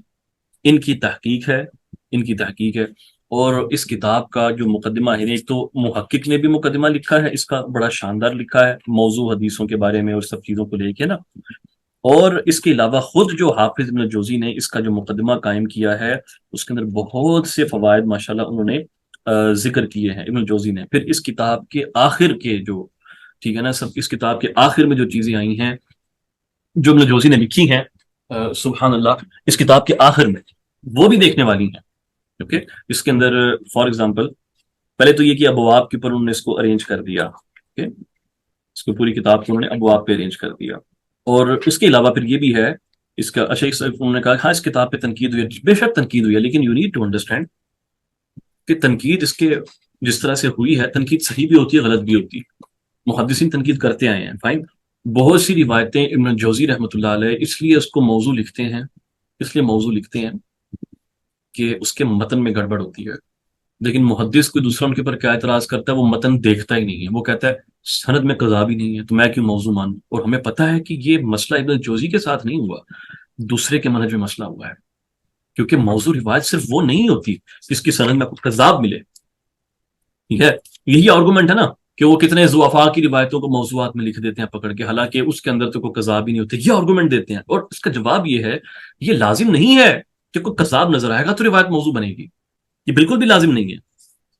ان کی تحقیق ہے. اور اس کتاب کا جو مقدمہ ہے, ایک تو محقق نے بھی مقدمہ لکھا ہے اس کا, بڑا شاندار لکھا ہے موضوع حدیثوں کے بارے میں اور سب چیزوں کو لے کے نا. اور اس کے علاوہ خود جو حافظ ابن الجوزی نے اس کا جو مقدمہ قائم کیا ہے اس کے اندر بہت سے فوائد ماشاءاللہ انہوں نے ذکر کیے ہیں ابن الجوزی نے. پھر اس کتاب کے آخر کے جو, ٹھیک ہے نا, سب اس کتاب کے آخر میں جو چیزیں آئی ہیں جو ابن الجوزی نے لکھی ہیں, سبحان اللہ, اس کتاب کے آخر میں وہ بھی دیکھنے والی ہیں. اوکے, اس کے اندر فار ایگزامپل پہلے تو یہ کہ ابواب کے اوپر انہوں نے اس کو ارینج کر دیا. اوکے, اس کو پوری کتاب کو انہوں نے ابواب پہ ارینج کر دیا. اور اس کے علاوہ پھر یہ بھی ہے اس کا, اچھا انہوں نے کہا ہاں اس کتاب پہ تنقید ہوئی ہے, بے شک تنقید ہوئی ہے, لیکن یو نیڈ ٹو انڈرسٹینڈ کہ تنقید اس کے جس طرح سے ہوئی ہے, تنقید صحیح بھی ہوتی ہے غلط بھی ہوتی ہے, محدثین تنقید کرتے آئے ہیں. فائن, بہت سی روایتیں ابن الجوزی رحمۃ اللہ علیہ اس لیے اس کو موضوع لکھتے ہیں کہ اس کے متن میں گڑبڑ ہوتی ہے. لیکن محدث کوئی دوسرا ان کے پر کیا اعتراض کرتا ہے, وہ متن دیکھتا ہی نہیں ہے, وہ کہتا ہے سند میں قضا بھی نہیں ہے تو میں کیوں موضوع مانوں. اور ہمیں پتہ ہے کہ یہ مسئلہ ابن الجوزی کے ساتھ نہیں ہوا, دوسرے کے منہج میں مسئلہ ہوا ہے, کیونکہ موضوع روایت صرف وہ نہیں ہوتی جس کی سند میں کذاب ملے. ٹھیک ہے, یہی آرگومنٹ ہے نا کہ وہ کتنے ضعفاء کی روایتوں کو موضوعات میں لکھ دیتے ہیں پکڑ کے، حالانکہ اس کے اندر تو کوئی کذاب ہی نہیں ہوتے، یہ آرگومنٹ دیتے ہیں۔ اور اس کا جواب یہ ہے یہ لازم نہیں ہے کہ کوئی کذاب نظر آئے گا تو روایت موضوع بنے گی، یہ بالکل بھی لازم نہیں ہے،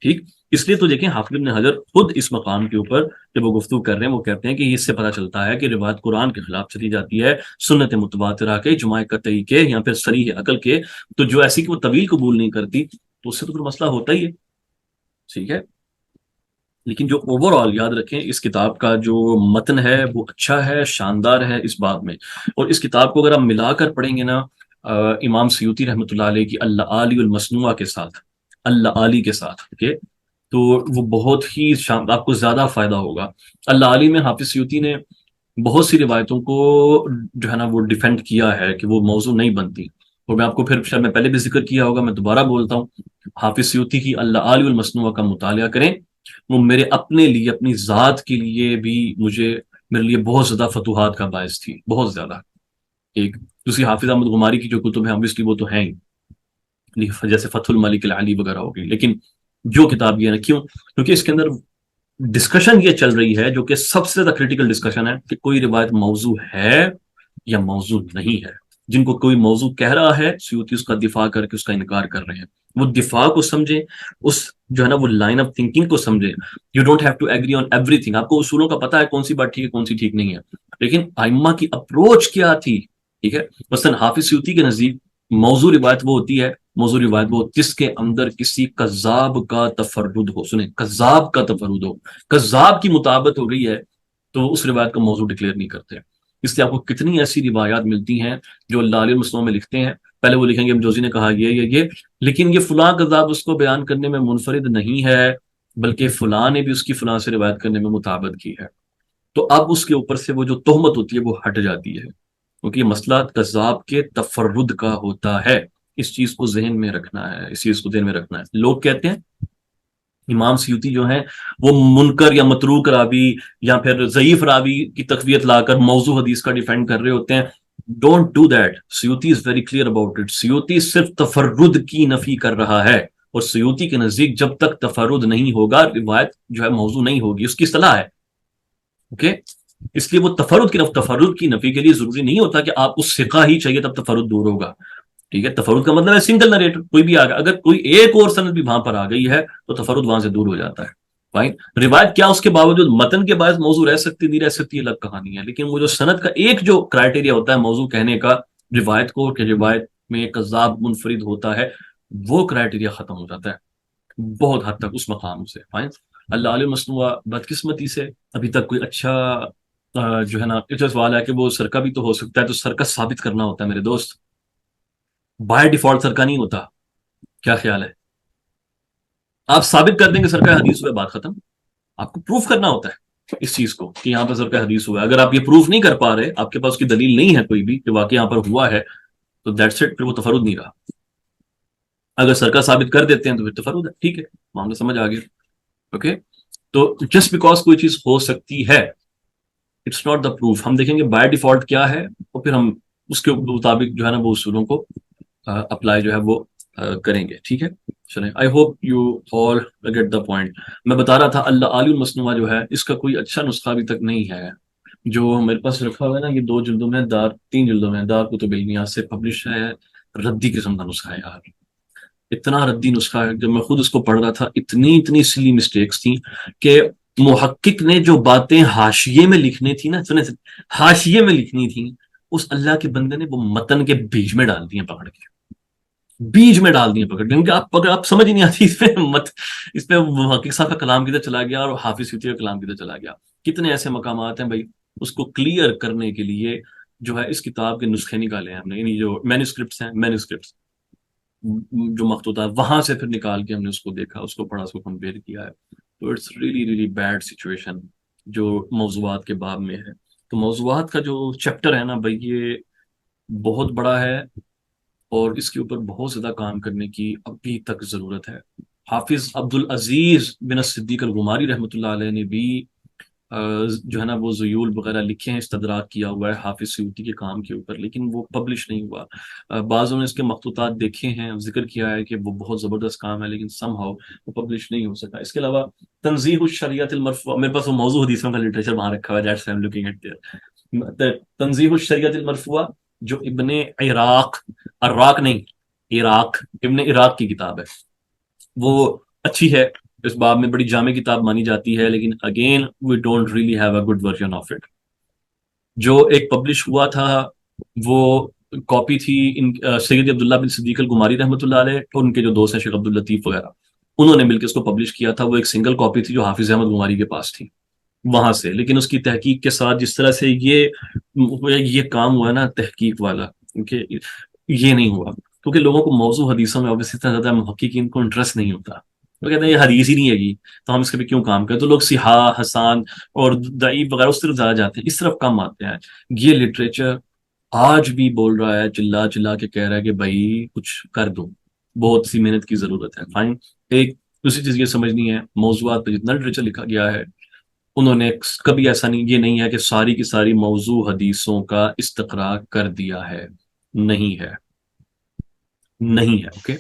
ٹھیک۔ اس لیے تو دیکھیں حافظ ابن حجر خود اس مقام کے اوپر جب وہ گفتگو کر رہے ہیں وہ کہتے ہیں کہ اس سے پتہ چلتا ہے کہ روایت قرآن کے خلاف چلی جاتی ہے، سنت متواترہ کے، اجماع قطعی کے، یا پھر صریح عقل کے، تو جو ایسی کہ وہ طویل قبول نہیں کرتی تو اس سے تو پھر مسئلہ ہوتا ہی ہے، ٹھیک ہے۔ لیکن جو اوور آل یاد رکھیں اس کتاب کا جو متن ہے وہ اچھا ہے، شاندار ہے اس بات میں، اور اس کتاب کو اگر آپ ملا کر پڑھیں گے نا امام سیوطی رحمۃ اللہ علیہ کی اللہ علی المصنوعہ کے ساتھ، اللہ علی کے ساتھ، اوکے، تو وہ بہت ہی آپ کو زیادہ فائدہ ہوگا۔ اللہ علی میں حافظ سیوطی نے بہت سی روایتوں کو جو ہے نا وہ ڈیفینڈ کیا ہے کہ وہ موضوع نہیں بنتی، اور میں آپ کو پھر شاید میں پہلے بھی ذکر کیا ہوگا، میں دوبارہ بولتا ہوں، حافظ سیوطی کی اللہ علی المصنوعہ کا مطالعہ کریں، وہ میرے اپنے لیے، اپنی ذات کے لیے بھی میرے لیے بہت زیادہ فتوحات کا باعث تھی، بہت زیادہ۔ ایک دوسری حافظ احمد غماری کی جو کتب ہیں obviously وہ تو ہیں ہی، جیسے فتح الملک العلی وغیرہ ہوگی، لیکن جو کتاب یہ ہے نا، کیونکہ اس کے اندر ڈسکشن یہ چل رہی ہے جو کہ سب سے زیادہ کریٹیکل ڈسکشن ہے کہ کوئی روایت موضوع ہے یا موضوع نہیں ہے۔ جن کو کوئی موضوع کہہ رہا ہے سیوطی اس کا دفاع کر کے اس کا انکار کر رہے ہیں، وہ دفاع کو سمجھیں، اس جو ہے نا وہ لائن آف تھنکنگ کو سمجھیں۔ You don't have to agree on everything, آپ کو اصولوں کا پتہ ہے کون سی بات ٹھیک ہے کون سی ٹھیک نہیں ہے، لیکن ائمہ کی اپروچ کیا تھی، ٹھیک ہے۔ مثلا حافظ سیوطی کے نزدیک موضوع روایت وہ ہوتی ہے، موضوع روایت وہ جس کے اندر کسی کذاب کا تفرد ہو، سنیں، کذاب کا تفرد ہو، کذاب کی مطابقت ہو گئی ہے تو اس روایت کو موضوع ڈکلیئر نہیں کرتے۔ اس لیے آپ کو کتنی ایسی روایات ملتی ہیں جو اللہ علیہ وسلم میں لکھتے ہیں، پہلے وہ لکھیں گے ابن جوزی نے کہا یہ، لیکن یہ فلاں کذاب اس کو بیان کرنے میں منفرد نہیں ہے، بلکہ فلاں نے بھی اس کی فلاں سے روایت کرنے میں مطابقت کی ہے، تو اب اس کے اوپر سے وہ جو تہمت ہوتی ہے وہ ہٹ جاتی ہے، کیونکہ یہ مسئلہ کذاب کے تفرد کا ہوتا ہے۔ اس چیز کو ذہن میں رکھنا ہے، اس چیز کو ذہن میں رکھنا ہے۔ لوگ کہتے ہیں امام سیوطی جو ہیں وہ منکر یا متروک راوی یا پھر ضعیف راوی کی تقویت لا کر موضوع حدیث کا ڈیفینڈ کر رہے ہوتے ہیں، don't do that, Suyuti is very clear about it, Suyuti صرف تفرد کی نفی کر رہا ہے، اور سیوطی کے نزدیک جب تک تفرد نہیں ہوگا روایت جو ہے موضوع نہیں ہوگی، اس کی اصطلاح ہے، اوکے۔ اس لیے وہ تفرد کی نفی کے لیے ضروری نہیں ہوتا کہ آپ کو ثقہ ہی چاہیے تب تفرد دور ہوگا، ٹھیک ہے۔ تفرد کا مطلب ہے سنگل نریٹر، کوئی بھی آ گیا، اگر کوئی ایک اور سند بھی وہاں پر آ گئی ہے تو تفرد وہاں سے دور ہو جاتا ہے، فائن۔ روایت کیا اس کے باوجود متن کے باعث موضوع رہ سکتی نہیں رہ سکتی الگ کہانی ہے، لیکن وہ جو سند کا ایک جو کرائٹیریا ہوتا ہے موضوع کہنے کا روایت کو، کہ روایت میں کذاب منفرد ہوتا ہے، وہ کرائٹیریا ختم ہو جاتا ہے بہت حد تک اس مقام سے، فائن۔ اللہ علیہ مصنوعہ بدقسمتی سے ابھی تک کوئی اچھا جو ہے نا اچھا سوال ہے کہ وہ سرقہ بھی تو ہو سکتا ہے، تو سرقہ ثابت کرنا ہوتا ہے میرے دوست، بائی ڈیفالٹ سرقہ نہیں ہوتا، کیا خیال ہے؟ آپ ثابت کر دیں کہ سرقہ حدیث ہوا، بات ختم، آپ کو پروف کرنا ہوتا ہے اس چیز کو کہ یہاں پر سرقہ حدیث ہوا ہے۔ اگر آپ یہ پروف نہیں کر پا رہے، آپ کے پاس کی دلیل نہیں ہے کوئی بھی کہ واقعی یہاں پر ہوا ہے، تو دیٹس اٹ، پھر وہ تفرد نہیں رہا۔ اگر سرقہ ثابت کر دیتے ہیں تو پھر تفرد ہے، ٹھیک ہے، معاملہ سمجھ آ گیا، اوکے۔ تو جسٹ بیکاز کوئی چیز ہو سکتی ہے، اٹس ناٹ دا پروف۔ ہم دیکھیں گے بائی ڈیفالٹ کیا ہے، اور پھر ہم اس کے مطابق جو ہے نا وہ اصولوں کو اپلائی جو ہے وہ کریں گے، ٹھیک ہے۔ چلیں، I hope you all get the point. میں بتا رہا تھا اللہ علی المصنوعہ جو ہے اس کا کوئی اچھا نسخہ ابھی تک نہیں ہے، جو میرے پاس رکھا ہوا ہے نا، یہ 2 جلدوں میں، 3 جلدوں میں، دار کتب علمیہ سے پبلش ہے، ردی قسم کا نسخہ ہے یار، اتنا ردی نسخہ ہے، جب میں خود اس کو پڑھ رہا تھا اتنی سلی مسٹیکس تھیں کہ محقق نے جو باتیں حاشیے میں لکھنی تھی نا، سنیں حاشیے میں لکھنی تھی، اس اللہ کے بندے نے وہ متن کے بیچ میں ڈال دی ہیں پکڑ کے، بیچ میں ڈال دی ہیں پکڑ کے، کیونکہ اگر آپ سمجھ ہی نہیں آتی اس پہ محقق صاحب کا کلام کدھر چلا گیا اور حافظ سیوطی کا کلام کدھر چلا گیا۔ کتنے ایسے مقامات ہیں بھائی، اس کو کلیئر کرنے کے لیے جو ہے اس کتاب کے نسخے نکالے ہیں ہم نے، یعنی جو مینوسکرپٹس ہیں، مینوسکرپٹس جو مخطوطہ ہے وہاں سے پھر نکال کے ہم نے اس کو دیکھا، اس کو پڑھا، اس کو کمپیئر کیا ہے، تو اٹس ریئلی بیڈ سچویشن جو موضوعات کے باب میں ہے۔ تو موضوعات کا جو چیپٹر ہے نا بھائی، یہ بہت بڑا ہے اور اس کے اوپر بہت زیادہ کام کرنے کی ابھی تک ضرورت ہے۔ حافظ عبد العزیز بن الصدیق الغماری رحمۃ اللہ علیہ نے بھی جو ہے نا وہ ذیول وغیرہ لکھے ہیں، استدراک کیا ہوا ہے حافظ سیوطی کے کام کے اوپر، لیکن وہ پبلش نہیں ہوا۔ بعضوں نے اس کے مخطوطات دیکھے ہیں، ذکر کیا ہے کہ وہ بہت زبردست کام ہے، لیکن سم ہاؤ وہ پبلش نہیں ہو سکا۔ اس کے علاوہ تنزیہ الشریعت المرفوعہ، میرے پاس وہ موضوع حدیثوں کا لٹریچر وہاں رکھا ہوا ہے، that's I'm looking at there. تنزیہ الشریعت المرفوعہ جو ابن عراق نہیں، عراق، ابن عراق کی کتاب ہے، وہ اچھی ہے، اس باب میں بڑی جامع کتاب مانی جاتی ہے، لیکن again we don't really have a good version of it. جو ایک پبلش ہوا تھا وہ کاپی تھی سید عبداللہ بن صدیق الگماری رحمۃ اللہ علیہ اور ان کے جو دوست ہیں شیخ عبداللطیف وغیرہ، انہوں نے مل کے اس کو پبلش کیا تھا۔ وہ ایک سنگل کاپی تھی جو حافظ احمد گماری کے پاس تھی وہاں سے، لیکن اس کی تحقیق کے ساتھ جس طرح سے یہ کام ہوا ہے نا تحقیق والا، کہ یہ نہیں ہوا، کیونکہ لوگوں کو موضوع حدیثوں میں obviously اتنا زیادہ محققین کو انٹرسٹ نہیں ہوتا، وہ کہتے ہیں یہ حدیث ہی نہیں ہے گی تو ہم اس کے بھی کیوں کام کریں، تو لوگ صحاح، حسان اور ضعیف وغیرہ اس طرف زیادہ جاتے ہیں، اس طرف کم آتے ہیں۔ یہ لٹریچر آج بھی بول رہا ہے، چلا چلا کے کہہ رہا ہے کہ بھائی کچھ کر دو، بہت سی محنت کی ضرورت ہے۔ فائن، ایک دوسری چیز یہ سمجھنی ہے، موضوعات پہ جتنا لٹریچر لکھا گیا ہے انہوں نے کبھی ایسا نہیں، یہ نہیں ہے کہ ساری کی ساری موضوع حدیثوں کا استقراء کر دیا ہے، نہیں ہے، نہیں ہے۔ اوکے،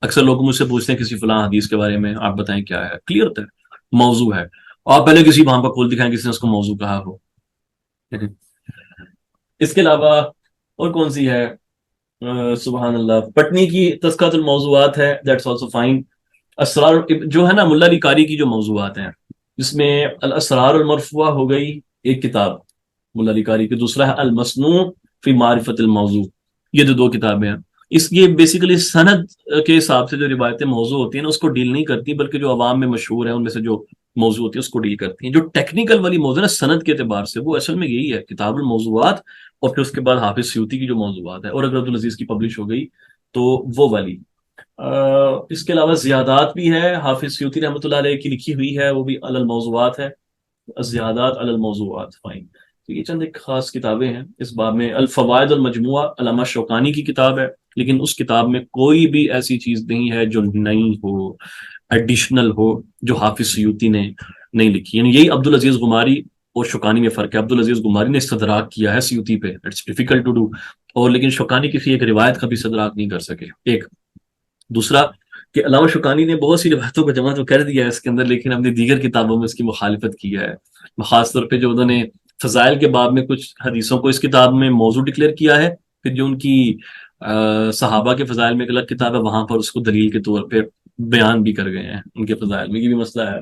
اکثر لوگ مجھ سے پوچھتے ہیں کسی فلاں حدیث کے بارے میں آپ بتائیں کیا ہے، کلیئر ہے، موضوع ہے، آپ پہلے کسی وہاں پر کھول دکھائیں کسی نے اس کو موضوع کہا ہو۔ اس کے علاوہ اور کون سی ہے؟ سبحان اللہ، پٹنی کی تذکرۃ الموضوعات ہے، دیٹس آلسو فائن۔ اسرار جو ہے نا ملا علی قاری کی جو موضوعات ہیں، جس میں الاسرار المرفوعہ ہو گئی ایک کتاب ملا علی قاری کی، دوسرا ہے المصنوع فی معرفت الموضوع، یہ جو دو کتابیں ہیں، یہ بیسیکلی سند کے حساب سے جو روایتیں موضوع ہوتی ہیں نا اس کو ڈیل نہیں کرتی، بلکہ جو عوام میں مشہور ہیں ان میں سے جو موضوع ہوتی ہے اس کو ڈیل کرتی ہیں۔ جو ٹیکنیکل والی موضوع ہے نا سند کے اعتبار سے، وہ اصل میں یہی ہے کتاب الموضوعات، اور پھر اس کے بعد حافظ سیوطی کی جو موضوعات ہے، اور اگر عبدالعزیز کی پبلش ہو گئی تو وہ والی۔ اس کے علاوہ زیادات بھی ہے، حافظ سیوطی رحمۃ اللہ علیہ کی لکھی ہوئی ہے، وہ بھی علی الموضوعات ہے، زیادات علی الموضوعات۔ فائن، تو یہ چند ایک خاص کتابیں ہیں اس باب میں۔ الفوائد المجموعہ علامہ شوکانی کی کتاب ہے، لیکن اس کتاب میں کوئی بھی ایسی چیز نہیں ہے جو نئی ہو، ایڈیشنل ہو، جو حافظ سیوطی نے نہیں لکھی۔ یعنی یہی عبدالعزیز غماری اور شوکانی میں فرق ہے۔ عبدالعزیز غماری نے استدراک کیا ہے سیوطی پہ، اٹس ڈیفیکلٹ ٹو ڈو، اور لیکن شوکانی کسی ایک روایت کا بھی استدراک نہیں کر سکے۔ ایک دوسرا کہ علامہ شوکانی نے بہت سی روایتوں کو جمع تو کر دیا ہے اس کے اندر، لیکن اپنی دیگر کتابوں میں اس کی مخالفت کی ہے، خاص طور پہ جو انہوں نے فضائل کے باب میں کچھ حدیثوں کو اس کتاب میں موضوع ڈکلیئر کیا ہے، پھر جو ان کی صحابہ کے فضائل میں ایک الگ کتاب ہے وہاں پر اس کو دلیل کے طور پہ بیان بھی کر گئے ہیں ان کے فضائل میں، یہ بھی مسئلہ ہے۔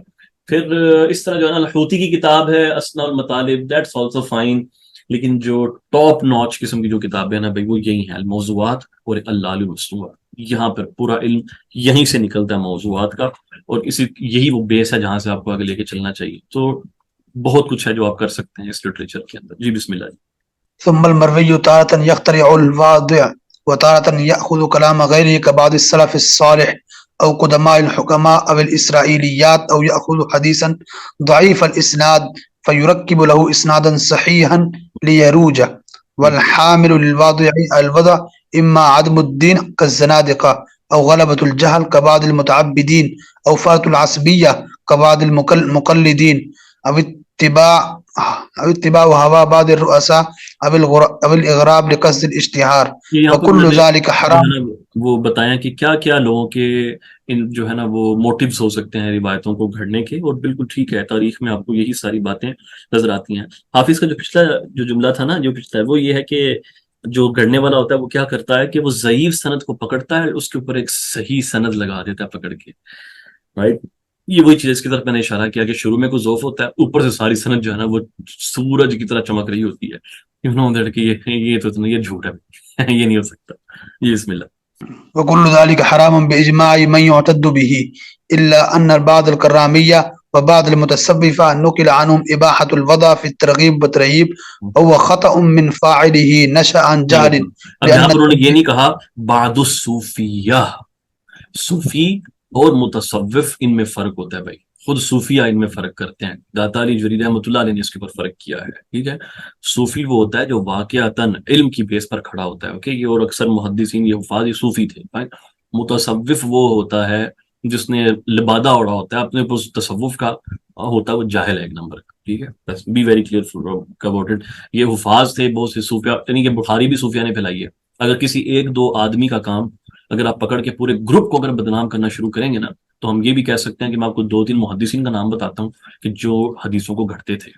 پھر اس طرح جو ہے نا الحوتی کی کتاب ہے اسناء المطالب، دیٹس آلسو فائن، لیکن جو ٹاپ ناچ قسم کی جو کتابیں ہیں نا بھائی وہ یہی ہیں، الموضوعات اور اللال المصنوعات، یہاں پر پورا علم یہیں سے نکلتا ہے موضوعات کا، اور یہی وہ بیس ہے جہاں سے آپ کو آگے لے کے چلنا چاہیے۔ تو بہت کچھ ہے جو آپ کر سکتے ہیں اس لٹریچر کے اندر۔ جی بسم اللہ جی۔ ثم المروي تارة يخترع الواضع وتارة يأخذ كلام غيره كبعض السلف الصالح أو قدماء الحكماء أو الإسرائيليات أو يأخذ حديثا ضعيف الإسناد فيركب له إسنادا صحيحا ليروجه، والحامل للواضع الوضع إما عدم الدين كالزنادقة أو غلبة الجهل كبعض المتعبدين أو فرط العصبية كبعض المقلدين أو اتباع هوا بعض الرؤساء أو الإغراب لقصد الاشتهار وكل ذلك حرام۔ وہ بتایا کہ کیا کیا لوگوں کے جو ہے نا وہ موٹیوز ہو سکتے ہیں روایتوں کو گھڑنے کے، اور بالکل ٹھیک ہے، تاریخ میں آپ کو یہی ساری باتیں نظر آتی ہیں۔ حافظ کا جو پچھلا جو جملہ تھا نا، جو پچھلا ہے وہ یہ ہے کہ جو گھڑنے والا ہوتا ہے وہ کیا کرتا ہے کہ وہ ضعیف سند کو پکڑتا ہے، اس کے اوپر ایک صحیح سند لگا دیتا ہے پکڑ کے، رائٹ۔ یہ وہی چیز اس کی طرف میں نے اشارہ کیا کہ شروع میں کوئی ذوف ہوتا ہے، اوپر سے ساری سند جو ہے نا وہ سورج کی طرح چمک رہی ہوتی ہے، کہ یہ جھوٹ ہے، یہ نہیں ہو سکتا۔ یہ بسم اللہ۔ وكل ذلك حرام بإجماع من يعتد به إلا أن بعض الكرامية وبعض المتصوفة نقل عنهم إباحة الوضع في الترغيب والترهيب وهو خطأ من فاعله نشأ عن جهل۔ اب یہاں پر انہوں نے یہ نہیں کہا بعض الصوفیہ، صوفی اور متصوف ان میں فرق ہوتا ہے بھائی، خود صوفیہ ان میں فرق کرتے ہیں، داتا علی جوری رحمۃ اللہ علیہ نے اس کے اوپر فرق کیا ہے، ٹھیک ہے۔ صوفی وہ ہوتا ہے جو واقعتاً علم کی بیس پر کھڑا ہوتا ہے، اوکے، یہ اور اکثر محدثین یہ حفاظ صوفی تھے۔ متصوف وہ ہوتا ہے جس نے لبادہ اوڑا ہوتا ہے اپنے اوپر تصوف کا ہوتا ہے، وہ جاہل ہے ایک نمبر کا، ٹھیک ہے، بس be very clear about it. یہ حفاظ تھے بہت سے صوفیہ، یعنی کہ بخاری بھی صوفیہ نے پھیلائی ہے. اگر کسی ایک دو آدمی کا کام اگر آپ پکڑ کے پورے گروپ کو اگر بدنام کرنا شروع کریں گے نا، تو ہم یہ بھی کہہ سکتے ہیں کہ میں آپ کو 2-3 محدثین کا نام بتاتا ہوں کہ جو حدیثوں کو گھڑتے تھے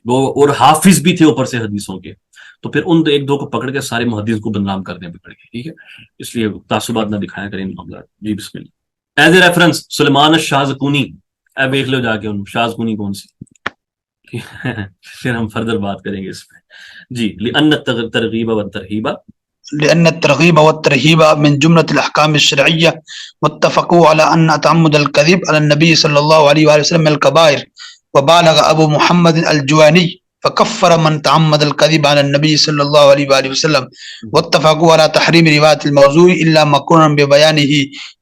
وہ، اور حافظ بھی تھے اوپر سے حدیثوں کے، تو پھر ان ایک دو کو پکڑ کے سارے محدث کو بدنام کر دیں پکڑ کے، ٹھیک ہے. اس لیے تعصبات نہ دکھایا کریں ان معاملات. جی بسم اللہ. ایز اے ریفرنس سلیمان الشاذکونی، اب دیکھ لو جا کے ان شاذکونی کون سی. پھر ہم فردر بات کریں گے اس پہ. جی لأن الترغیب والترہیب، لأن الترغيب والترهيب من جملة الأحكام الشرعية، واتفقوا على أن تعمد الكذب على النبي صلى الله عليه وآله وسلم من الكبائر. وبالغ أبو محمد الجواني فكفر من تعمد الكذب على النبي صلى الله عليه وآله وسلم. واتفقوا على تحريم رواية الموضوع إلا مقرونا ببيانه،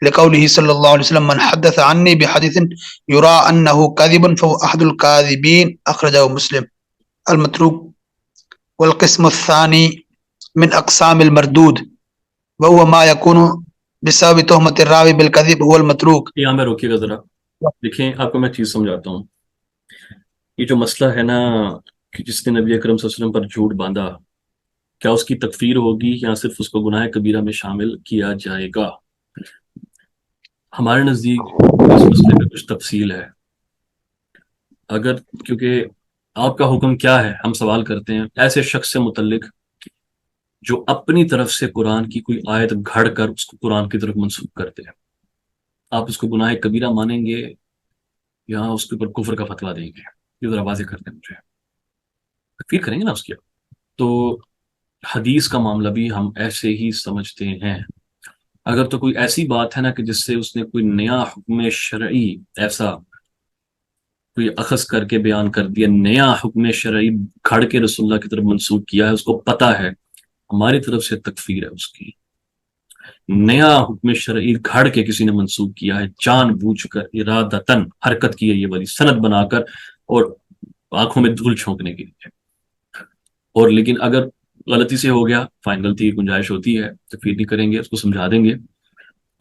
لقوله صلى الله عليه وسلم: من حدث عني بحديث يرى أنه كذب فهو أحد الكاذبين. أخرجه مسلم. المتروك. والقسم الثاني من اقسام المردود وهو ما يكون بسبب تهمة الراوي بالكذب هو المتروك. یہاں میں روکیے گا ذرا. دیکھیں آپ کو میں چیز سمجھاتا ہوں. یہ جو مسئلہ ہے نا کہ جس نے نبی اکرم صلی اللہ علیہ وسلم پر جھوٹ باندھا، کیا اس کی تکفیر ہوگی یا صرف اس کو گناہ کبیرہ میں شامل کیا جائے گا؟ ہمارے نزدیک اس مسئلے میں کچھ تفصیل ہے. اگر کیونکہ آپ کا حکم کیا ہے، ہم سوال کرتے ہیں ایسے شخص سے متعلق جو اپنی طرف سے قرآن کی کوئی آیت گھڑ کر اس کو قرآن کی طرف منسوخ کرتے ہیں. آپ اس کو گناہ کبیرہ مانیں گے یا اس کے اوپر کفر کا فتویٰ دیں گے؟ یہ ذرا واضح کرتے ہیں مجھے. تکفیر کریں گے نا اس کی. تو حدیث کا معاملہ بھی ہم ایسے ہی سمجھتے ہیں. اگر تو کوئی ایسی بات ہے نا کہ جس سے اس نے کوئی نیا حکم شرعی ایسا کوئی اخذ کر کے بیان کر دیا، نیا حکم شرعی گھڑ کے رسول اللہ کی طرف منسوخ کیا ہے، اس کو پتہ ہے، ہماری طرف سے تکفیر ہے اس کی. نیا حکم شرعی گھڑ کے کسی نے منسوخ کیا ہے، جان بوجھ کر ارادتاً حرکت کی ہے یہ والی سند بنا کر اور آنکھوں میں دھول چھونکنے کے لیے. اور لیکن اگر غلطی سے ہو گیا، فائن غلطی کی گنجائش ہوتی ہے، تکفیر نہیں کریں گے، اس کو سمجھا دیں گے.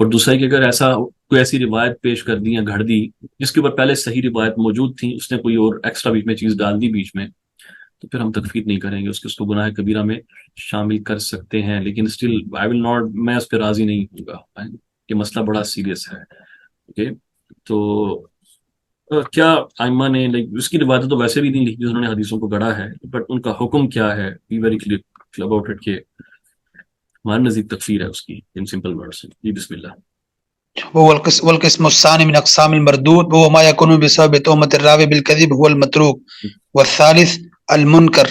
اور دوسرا کہ اگر ایسا کوئی ایسی روایت پیش کر دی یا گھڑ دی جس کے اوپر پہلے صحیح روایت موجود تھی، اس نے کوئی اور ایکسٹرا بیچ میں چیز ڈال دی بیچ میں، تو پھر ہم تکفیر نہیں کریں گے، اس کو گناہ کبیرہ میں شامل کر سکتے ہیں. لیکن اسٹل آئی ول ناٹ، میں اس پہ راضی نہیں ہوں گا. یہ مسئلہ بڑا سیریس ہے. اوکے، تو کیا ائمہ نے اس کی روایتیں تو ویسے بھی نہیں لکھی جنہوں نے حدیثوں کو گڑھا ہے، بٹ ان کا حکم کیا ہے، be very clear about it, کہ ہمارے نزدیک تکفیر ہے اس کی، ان سمپل ورڈز. جی بسم اللہ. والقسم الثاني من اقسام المردود وهو ما يكون بسبب تهمة الراوي بالكذب هو المتروك. والثالث المنكر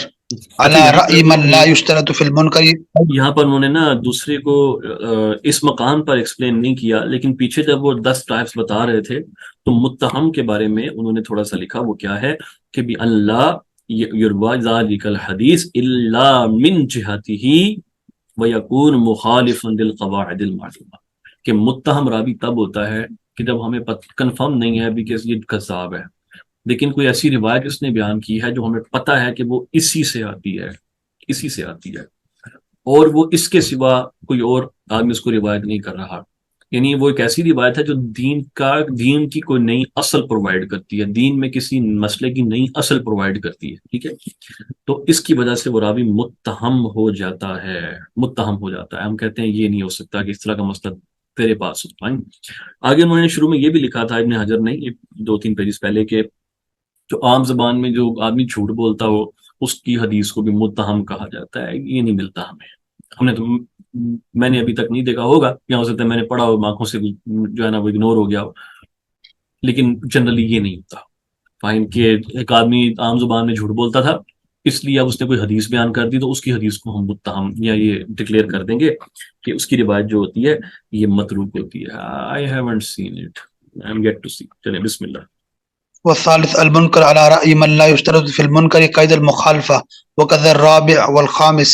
على رأي من لا يشترط في المنكر. یہاں پر انہوں نے نا دوسرے کو اس مقام پر ایکسپلین نہیں کیا، لیکن پیچھے جب وہ 10 ٹائپس بتا رہے تھے تو متہم کے بارے میں انہوں نے تھوڑا سا لکھا. وہ کیا ہے کہ بھی اللہ یروى ذلك الحدیث الا من جہته ويكون مخالفا للقواعد المعلومہ، کہ متہم راوی تب ہوتا ہے کہ جب ہمیں کنفرم نہیں ہے بھی کہ یہ کذاب ہے، لیکن کوئی ایسی روایت اس نے بیان کی ہے جو ہمیں پتہ ہے کہ وہ اسی سے آتی ہے، اسی سے آتی ہے، اور وہ اس کے سوا کوئی اور آدمی اس کو روایت نہیں کر رہا. یعنی وہ ایک ایسی روایت ہے جو دین کی کوئی نئی اصل پرووائڈ کرتی ہے، دین میں کسی مسئلے کی نئی اصل پرووائڈ کرتی ہے، ٹھیک ہے. تو اس کی وجہ سے وہ راوی متہم ہو جاتا ہے، متہم ہو جاتا ہے. ہم کہتے ہیں یہ نہیں ہو سکتا کہ اس طرح کا مسئلہ تیرے پاس ہو. آگے انہوں نے شروع میں یہ بھی لکھا تھا ابن حجر نے، 2-3 پیجز پہلے، کہ جو عام زبان میں جو آدمی جھوٹ بولتا ہو اس کی حدیث کو بھی متہم کہا جاتا ہے. یہ نہیں ملتا ہم نے تو، میں نے ابھی تک نہیں دیکھا، ہوگا یا ہو سکتا ہے میں نے پڑھا ہو آنکھوں سے جو ہے نا وہ اگنور ہو گیا ہو، لیکن جنرلی یہ نہیں ہوتا. فائن کہ ایک آدمی عام زبان میں جھوٹ بولتا تھا، اس لیے اب اس نے کوئی حدیث بیان کر دی تو اس کی حدیث کو ہم متہم یا یہ ڈکلیئر کر دیں گے کہ اس کی روایت جو ہوتی ہے یہ متروک ہوتی ہے. I haven't seen it. I'm yet to see. چلیں بسم اللہ. والثالث المنكر على رأي من لا يشترط في المنكر قيد المخالفة. وكذا الرابع والخامس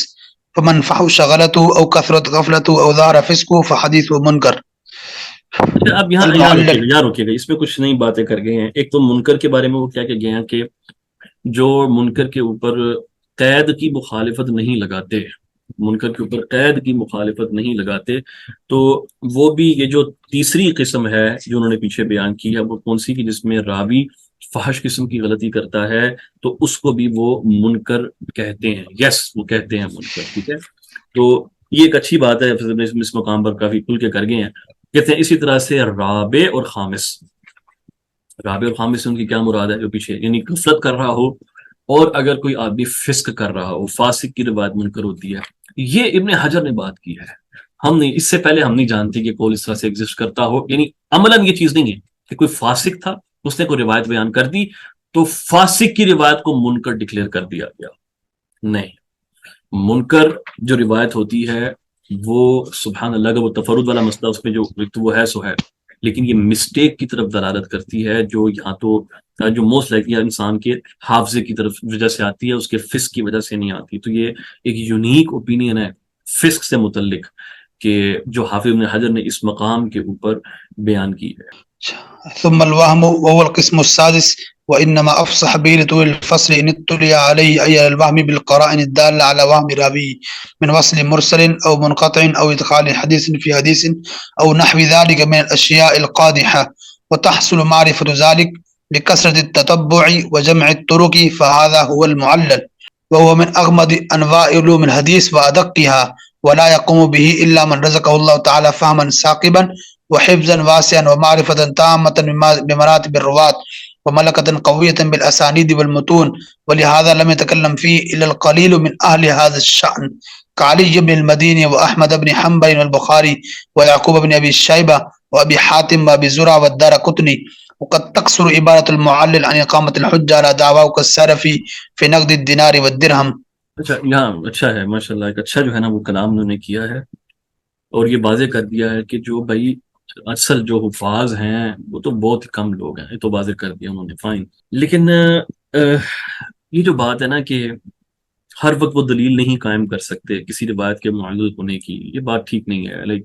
فمن فحش غلطه أو كثرت غفلته أو ظهر فسقه فحديثه منكر. اب یہاں روکیے گا، اس میں کچھ نئی باتیں کر گئے ہیں. ایک تو منکر کے بارے میں وہ کیا کہ گئے ہیں کہ جو منکر کے اوپر قید کی مخالفت نہیں لگاتے، منکر کے اوپر قید کی مخالفت نہیں لگاتے، تو وہ بھی یہ جو تیسری قسم ہے جو انہوں نے پیچھے بیان کی ہے وہ کون سی، کہ جس میں راوی فحش قسم کی غلطی کرتا ہے تو اس کو بھی وہ منکر کہتے ہیں، یس وہ کہتے ہیں منکر، ٹھیک ہے۔ تو یہ ایک اچھی بات ہے، اس مقام پر کافی کھل کے کر گئے ہیں۔ کہتے ہیں اسی طرح سے رابع اور خامس، رابع اور خامس سے ان کی کیا مراد ہے، جو پیچھے یعنی غفلت کر رہا ہو اور اگر کوئی آدمی فسق کر رہا ہو، فاسق کی روایت منکر ہوتی ہے۔ یہ ابن حجر نے بات کی ہے، ہم نہیں، اس سے پہلے ہم نہیں جانتے کہ قول اس طرح سے ایگزسٹ کرتا ہو، یعنی عملاً یہ چیز نہیں ہے کہ کوئی فاسق تھا، اس نے کوئی روایت بیان کر دی تو فاسق کی روایت کو منکر ڈکلیئر کر دیا گیا، نہیں۔ منکر جو روایت ہوتی ہے وہ سبحان اللہ، اگر وہ تفرد والا مسئلہ اس میں جو وہ ہے سو ہے، لیکن یہ مسٹیک کی طرف دلالت کرتی ہے، جو یہاں تو جو موسٹ لائکلی انسان کے حافظے کی طرف وجہ سے آتی ہے، اس کے فسق کی وجہ سے نہیں آتی۔ تو یہ ایک یونیک اوپینین ہے فسق سے متعلق کہ جو حافظ ابن حجر نے اس مقام کے اوپر بیان کی ہے۔ ثم الوهم وهو القسم السادس وإنما أفصح به لطول الفصل إن اطلع عليه أي الوهم بالقرائن الدالة على وهم راويه من وصل مرسل أو منقطع أو إدخال حديث في حديث أو نحو ذلك من الأشياء القادحة، وتحصل معرفة ذلك بكثرة التتبع وجمع الطرق، فهذا هو المعلل، وهو من أغمض أنواع علوم الحديث وأدقها، ولا يقوم به إلا من رزقه الله تعالى فهما ثاقبا وحفظا واسعا ومعرفة تامة بمراتب الرواة وملكة قوية بالأسانيد والمتون، ولهذا لم يتكلم فيه إلا القليل من أهل هذا الشأن كعلي بن المديني وأحمد بن حنبل والبخاري ويعقوب بن أبي شيبة وأبي حاتم وأبي زرع والدارقطني، وقد تقصر عبارة المعلل عن إقامة الحجة على دعواه كالسلفي في نقد الدينار والدرهم۔ اچھا یہاں اچھا ہے ماشاء اللہ، ایک اچھا جو ہے نا وہ کلام انہوں نے کیا ہے اور یہ واضح کر دیا ہے کہ جو بھائی اصل جو حفاظ ہیں وہ تو بہت ہی کم لوگ ہیں، یہ تو واضح کر دیا انہوں نے، فائن۔ لیکن یہ جو بات ہے نا کہ ہر وقت وہ دلیل نہیں قائم کر سکتے کسی روایت کے معلل ہونے کی، یہ بات ٹھیک نہیں ہے۔ لائک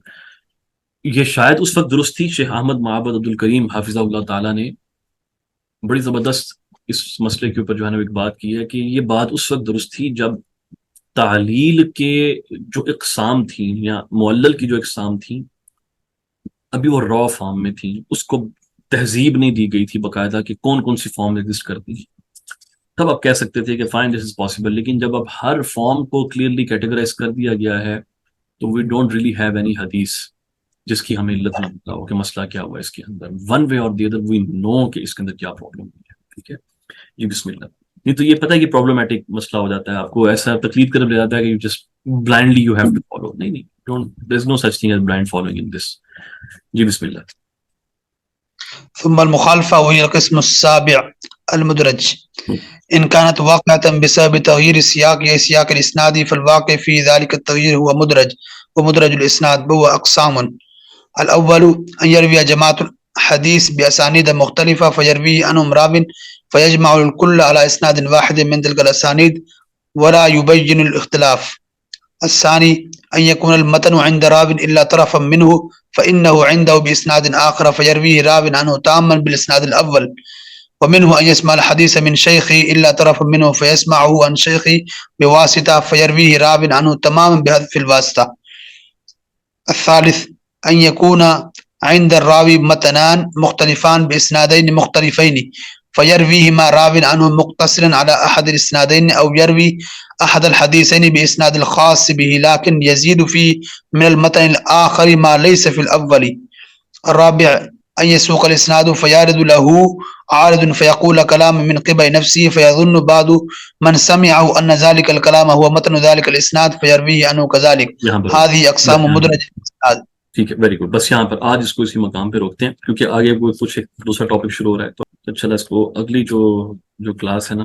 یہ شاید اس وقت درست تھی، شیخ احمد معبد عبدالکریم حافظہ اللہ تعالیٰ نے بڑی زبردست اس مسئلے کے اوپر جو ہے نا ایک بات کی ہے کہ یہ بات اس وقت درست تھی جب تعلیل کے جو اقسام تھیں یا معلل کی جو اقسام تھیں ابھی وہ را فارم میں تھیں، اس کو تہذیب نہیں دی گئی تھی باقاعدہ کہ کون کون سی فارم ایگزسٹ کرتی ہیں، تب آپ کہہ سکتے تھے کہ فائن دس از پاسبل۔ لیکن جب اب ہر فارم کو کلیئرلی کیٹیگرائز کر دیا گیا ہے تو we don't really have any حدیث جس کی ہمیں علت نہ پتا ہو کہ مسئلہ کیا ہوا ہے اس کے اندر، ون وے اور دی ادر وی نو کہ اس کے اندر کیا پرابلم ہوئی ہے، ٹھیک ہے جی بسم اللہ۔ نہیں تو یہ پتہ ہے کہ پرابلمٹک مسئلہ ہو جاتا ہے، آپ کو ایسا تکلیف کر لے جاتا ہے کہ you just blindly you have to follow, نہیں don't, there is no such thing as blind following in this. جی بسم اللہ۔ ثم المخالفة وهي القسم السابع المدرج، إن كانت واقعة بسبب تغيير السياق أي سياق الإسناد فالواقع في ذلك التغيير هو مدرج، ومدرج الإسناد وهو أقسام: الأول أن يروي جماعة حديث بأسانيد مختلفة فيرويه عنهم راو فيجمع الكل على إسناد واحد من تلك الأسانيد ولا يبين الاختلاف. الثاني أن يكون المتن عند راو إلا طرفا منه فإنه عنده بإسناد آخر فيرويه راو عنه تاما بالإسناد الأول. ومنه أن يسمع الحديث من شيخه إلا طرفا منه فيسمعه عن شيخه بواسطة فيرويه راو عنه تماما بحذف الواسطة. الثالث أن يكون عند الراوي متنان مختلفان بإسنادين مختلفين فيرويهما راو عنه مقتصرا على أحد الإسنادين أو يروي أحد الحديثين بإسناد الخاص به لكن يزيد فيه من المتن الآخر ما ليس في الأول. الرابع أن يسوق الإسناد فيارد له عارض فيقول كلام من قبل نفسه فيظن بعض من سمعه أن ذلك الكلام هو متن ذلك الإسناد فيرويه عنه كذلك. هذه أقسام مدرج الإسناد. ٹھیک ہے ویری گڈ، بس یہاں پر آج اس کو اسی مقام پہ روکتے ہیں کیونکہ آگے کوئی کچھ دوسرا ٹاپک شروع ہو رہا ہے، تو چلا اس کو اگلی جو کلاس ہے نا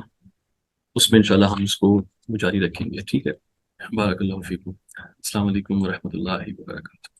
اس میں انشاءاللہ ہم اس کو جاری رکھیں گے، ٹھیک ہے۔ بارک اللہ فیکم، السلام علیکم ورحمۃ اللہ وبرکاتہ۔